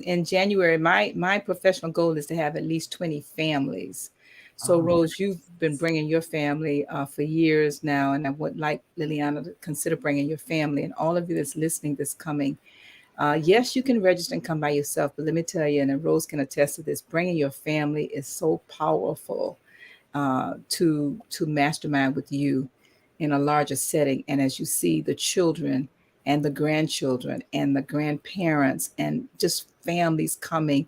Speaker 1: In January, my professional goal is to have at least 20 families. So Rose, you've been bringing your family for years now, and I would like Liliana to consider bringing your family, and all of you that's listening this coming. Yes, you can register and come by yourself, but let me tell you, and Rose can attest to this, bringing your family is so powerful to mastermind with you in a larger setting. And as you see the children and the grandchildren and the grandparents and just families coming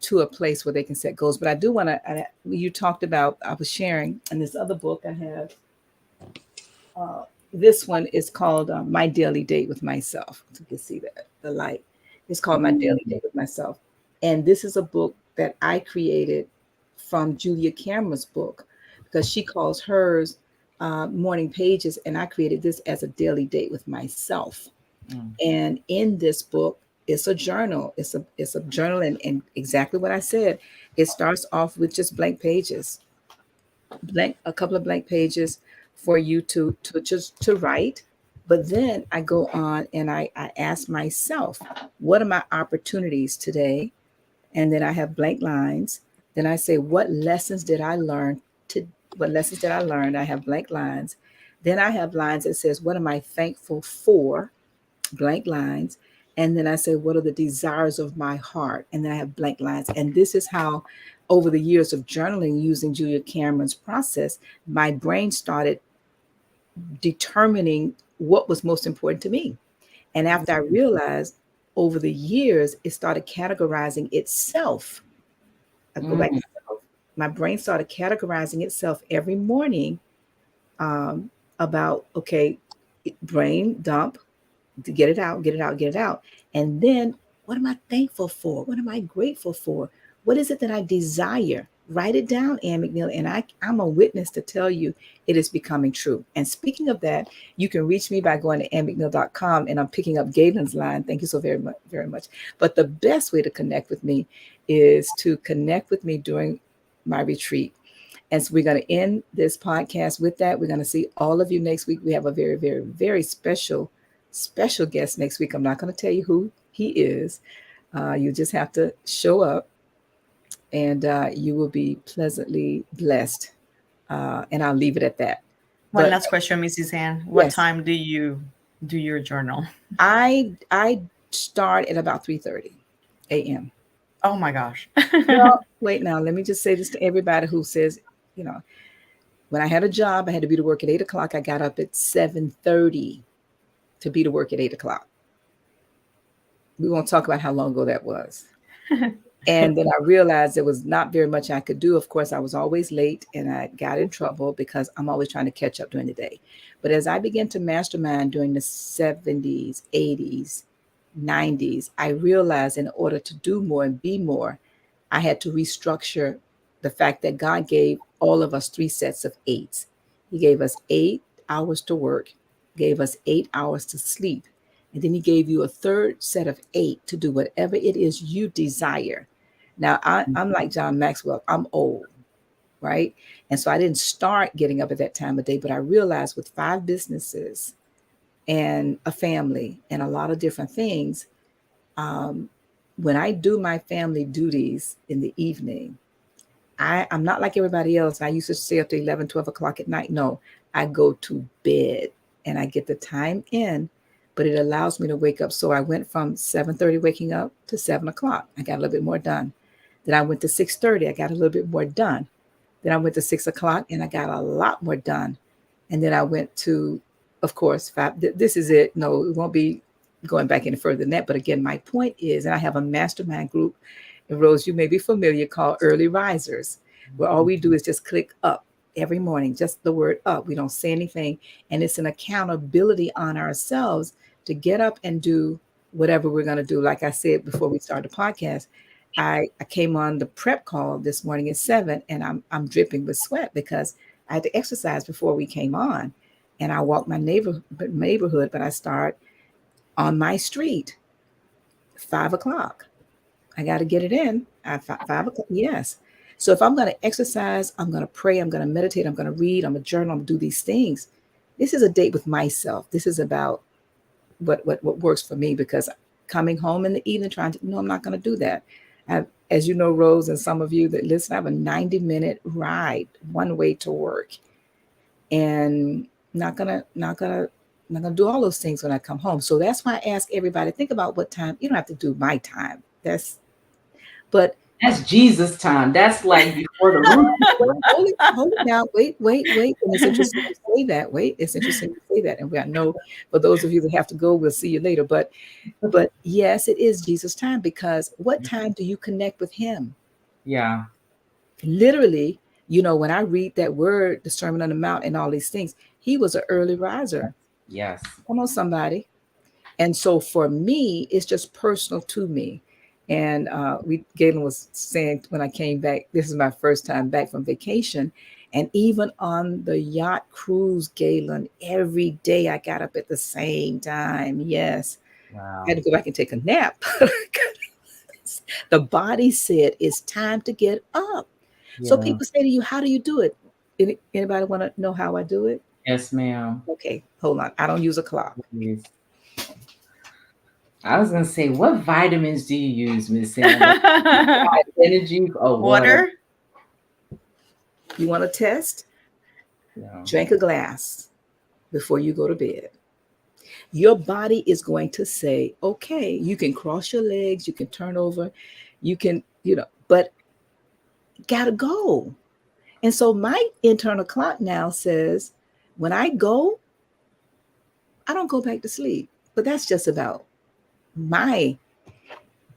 Speaker 1: to a place where they can set goals. But I do want to, you talked about, I was sharing in this other book I have, this one is called My Daily Date with Myself. You can see that, the light. It's called My Daily Date with Myself. And this is a book that I created from Julia Cameron's book, because she calls hers Morning Pages, and I created this as a daily date with myself. And in this book, it's a journal. It's a journal, and exactly what I said. It starts off with just blank pages, a couple of blank pages for you to just to write. But then I go on and I ask myself, what are my opportunities today? And then I have blank lines. Then I say, what lessons did I learn? I have blank lines. Then I have lines that says, what am I thankful for? Blank lines. And then I say, what are the desires of my heart? And then I have blank lines. And this is how, over the years of journaling using Julia Cameron's process, my brain started determining what was most important to me. And after I realized over the years, it started categorizing itself. I go back to myself. My brain started categorizing itself every morning about, okay, brain dump, to get it out. And then what am I thankful for? What am I grateful for? What is it that I desire? Write it down, Ann McNeil, and I'm a witness to tell you it is becoming true. And speaking of that, you can reach me by going to annmcneil.com, and I'm picking up Galen's line. Thank you so very much, very much. But the best way to connect with me is to connect with me during my retreat. And so we're going to end this podcast with that. We're going to see all of you next week. We have a very, very, very special guest next week. I'm not going to tell you who he is. You just have to show up, and you will be pleasantly blessed. And I'll leave it at that.
Speaker 5: One last question, Mrs. Ann. What time do you do your journal?
Speaker 1: I start at about 3:30 a.m.
Speaker 5: Oh my gosh.
Speaker 1: Well, wait, now let me just say this to everybody who says, when I had a job, I had to be to work at 8 o'clock. I got up at 7:30 to be to work at 8 o'clock. We won't talk about how long ago that was. And then I realized there was not very much I could do. Of course, I was always late, and I got in trouble because I'm always trying to catch up during the day. But as I began to mastermind during the 70s, 80s, 90s, I realized in order to do more and be more, I had to restructure the fact that God gave all of us 3 sets of 8s. He gave us 8 hours to work, gave us 8 hours to sleep, and then he gave you a third set of 8 to do whatever it is you desire. Now, I'm like John Maxwell. I'm old, right? And so I didn't start getting up at that time of day, but I realized with 5 businesses and a family and a lot of different things. When I do my family duties in the evening, I'm not like everybody else. I used to stay up to 11, 12 o'clock at night. No, I go to bed and I get the time in, but it allows me to wake up. So I went from 7:30 waking up to 7 o'clock. I got a little bit more done. Then I went to 6:30. I got a little bit more done. Then I went to 6 o'clock and I got a lot more done. And then I went to, of course, 5. This is it. No, it won't be going back any further than that. But again, my point is, and I have a mastermind group, and Rose, you may be familiar, called Early Risers, where all we do is just click up every morning, just the word up. We don't say anything. And it's an accountability on ourselves to get up and do whatever we're going to do. Like I said before we started the podcast, I came on the prep call this morning at 7 and I'm dripping with sweat because I had to exercise before we came on. And I walk my neighborhood, but I start on my street, 5 o'clock. I got to get it in at 5 o'clock. Yes. So if I'm going to exercise, I'm going to pray, I'm going to meditate, I'm going to read, I'm going to journal, I'm going to do these things. This is a date with myself. This is about what works for me, because coming home in the evening trying to, no, I'm not going to do that. As you know, Rose, and some of you that listen, I have a 90-minute ride one way to work, and not gonna do all those things when I come home. So that's why I ask everybody, think about what time. You don't have to do my time. That's
Speaker 4: Jesus time. That's like before the roof.
Speaker 1: hold it now. Wait. And it's interesting to say that. It's interesting to say that. And I know for those of you that have to go, we'll see you later. But yes, it is Jesus time, because what time do you connect with him?
Speaker 4: Yeah.
Speaker 1: Literally, when I read that word, the Sermon on the Mount and all these things, he was an early riser.
Speaker 4: Yes.
Speaker 1: Come on, somebody. And so for me, it's just personal to me. And Galen was saying when I came back, this is my first time back from vacation. And even on the yacht cruise, Galen, every day I got up at the same time. Yes.
Speaker 4: Wow.
Speaker 1: I had to go back and take a nap. The body said it's time to get up. Yeah. So people say to you, how do you do it? Anybody want to know how I do it?
Speaker 4: Yes, ma'am.
Speaker 1: Okay, hold on. I don't use a clock.
Speaker 4: Please. I was gonna say, what vitamins do you use, Miss Sandra? Energy or water?
Speaker 1: You want to test?
Speaker 4: No.
Speaker 1: Drink a glass before you go to bed. Your body is going to say, okay, you can cross your legs, you can turn over, you can, but gotta go. And so my internal clock now says, when I go, I don't go back to sleep. But that's just about my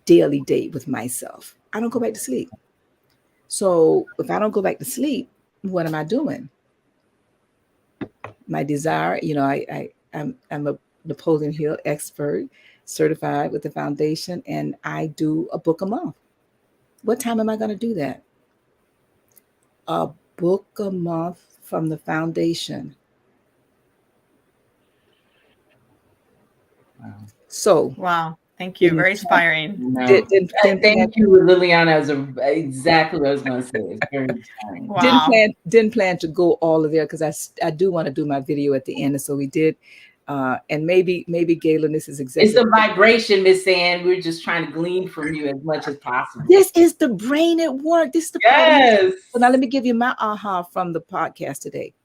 Speaker 1: daily date with myself. I don't go back to sleep. So if I don't go back to sleep, what am I doing? My desire, I'm a Napoleon Hill expert, certified with the foundation, and I do a book a month. What time am I going to do that? A book a month from the foundation.
Speaker 4: Wow.
Speaker 1: So
Speaker 5: wow. Thank you. Very inspiring.
Speaker 4: No. Thank you, Liliana. Exactly what I was going to say. It's very inspiring.
Speaker 5: Wow.
Speaker 1: Didn't plan to go all of there, because I do want to do my video at the end. And so we did. And maybe Galen, this is exactly.
Speaker 4: It's a vibration, Miss Ann. We're just trying to glean from you as much as possible.
Speaker 1: This is the brain at work. This is the
Speaker 4: yes.
Speaker 1: So now let me give you my aha from the podcast today.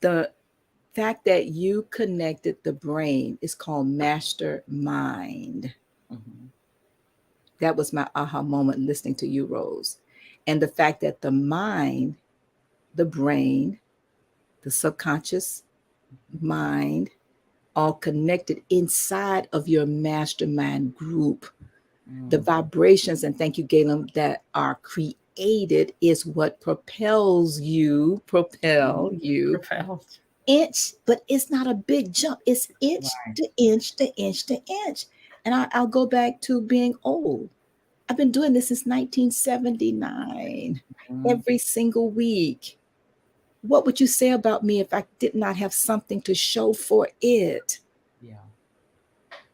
Speaker 1: The fact that you connected the brain is called Mastermind. Mm-hmm. That was my aha moment listening to you, Rose. And the fact that the mind, the brain, the subconscious mind, all connected inside of your mastermind group. The vibrations, and thank you, Galen, that are created is what propels you. Inch, but it's not a big jump. It's inch to inch to inch to inch. And I'll go back to being old. I've been doing this since 1979, every single week. What would you say about me if I did not have something to show for it?
Speaker 4: Yeah.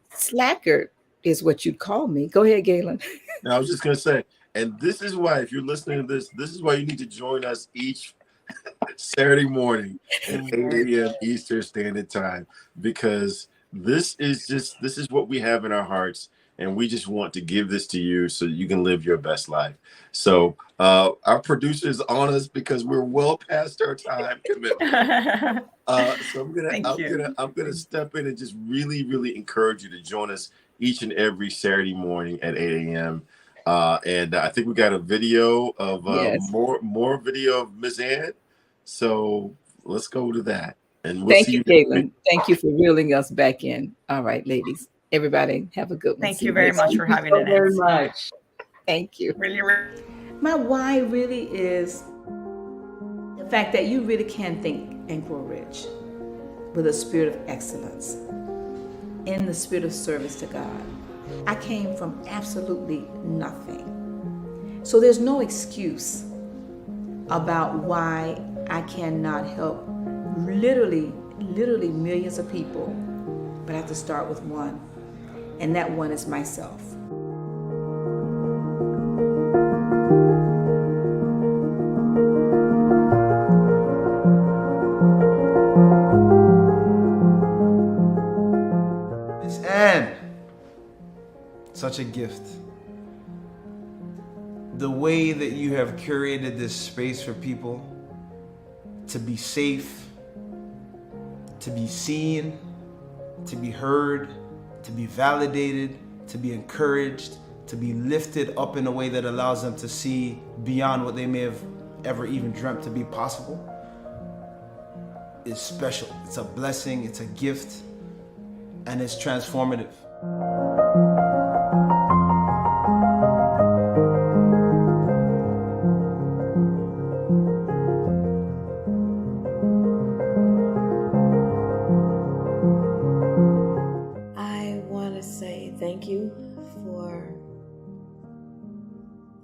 Speaker 1: Slacker is what you'd call me. Go ahead, Galen.
Speaker 2: I was just going to say, and this is why, if you're listening to this is why you need to join us each Saturday morning at 8 a.m. Eastern Standard Time, because this is what we have in our hearts, and we just want to give this to you so you can live your best life. So our producer is on us because we're well past our time commitment. So I'm gonna step in and just really, really encourage you to join us each and every Saturday morning at 8 a.m. And I think we got a video of
Speaker 1: Yes.
Speaker 2: more video of Miss Ann. So let's go to that, and we'll
Speaker 1: Thank
Speaker 2: see
Speaker 1: you,
Speaker 2: you next week.
Speaker 1: Caitlin. Thank you for reeling us back in. All right, ladies. Everybody have a good one.
Speaker 5: Thank
Speaker 1: See
Speaker 5: you very
Speaker 1: next
Speaker 5: much
Speaker 1: week.
Speaker 5: for
Speaker 4: Thank you
Speaker 5: having
Speaker 4: so very
Speaker 5: us.
Speaker 4: much.
Speaker 1: Thank you.
Speaker 5: Really.
Speaker 1: My why really is the fact that you really can think and grow rich with a spirit of excellence, in the spirit of service to God. I came from absolutely nothing. So there's no excuse about why I cannot help literally millions of people, but I have to start with one, and that one is myself.
Speaker 6: Miss Ann, such a gift. The way that you have curated this space for people to be safe, to be seen, to be heard, to be validated, to be encouraged, to be lifted up in a way that allows them to see beyond what they may have ever even dreamt to be possible, is special. It's a blessing, it's a gift, and it's transformative.
Speaker 7: I want to say thank you for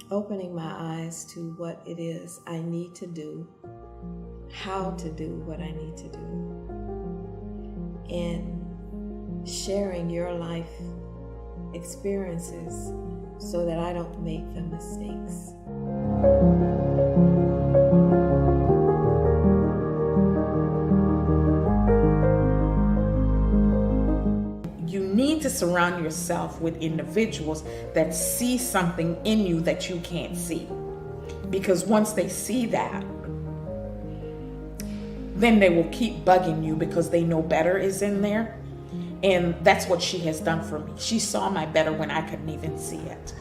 Speaker 7: opening my eyes to what it is I need to do, how to do what I need to do, and sharing your life experiences so that I don't make the mistakes.
Speaker 8: You need to surround yourself with individuals that see something in you that you can't see. Because once they see that, then they will keep bugging you because they know better is in there. And that's what she has done for me. She saw my better when I couldn't even see it.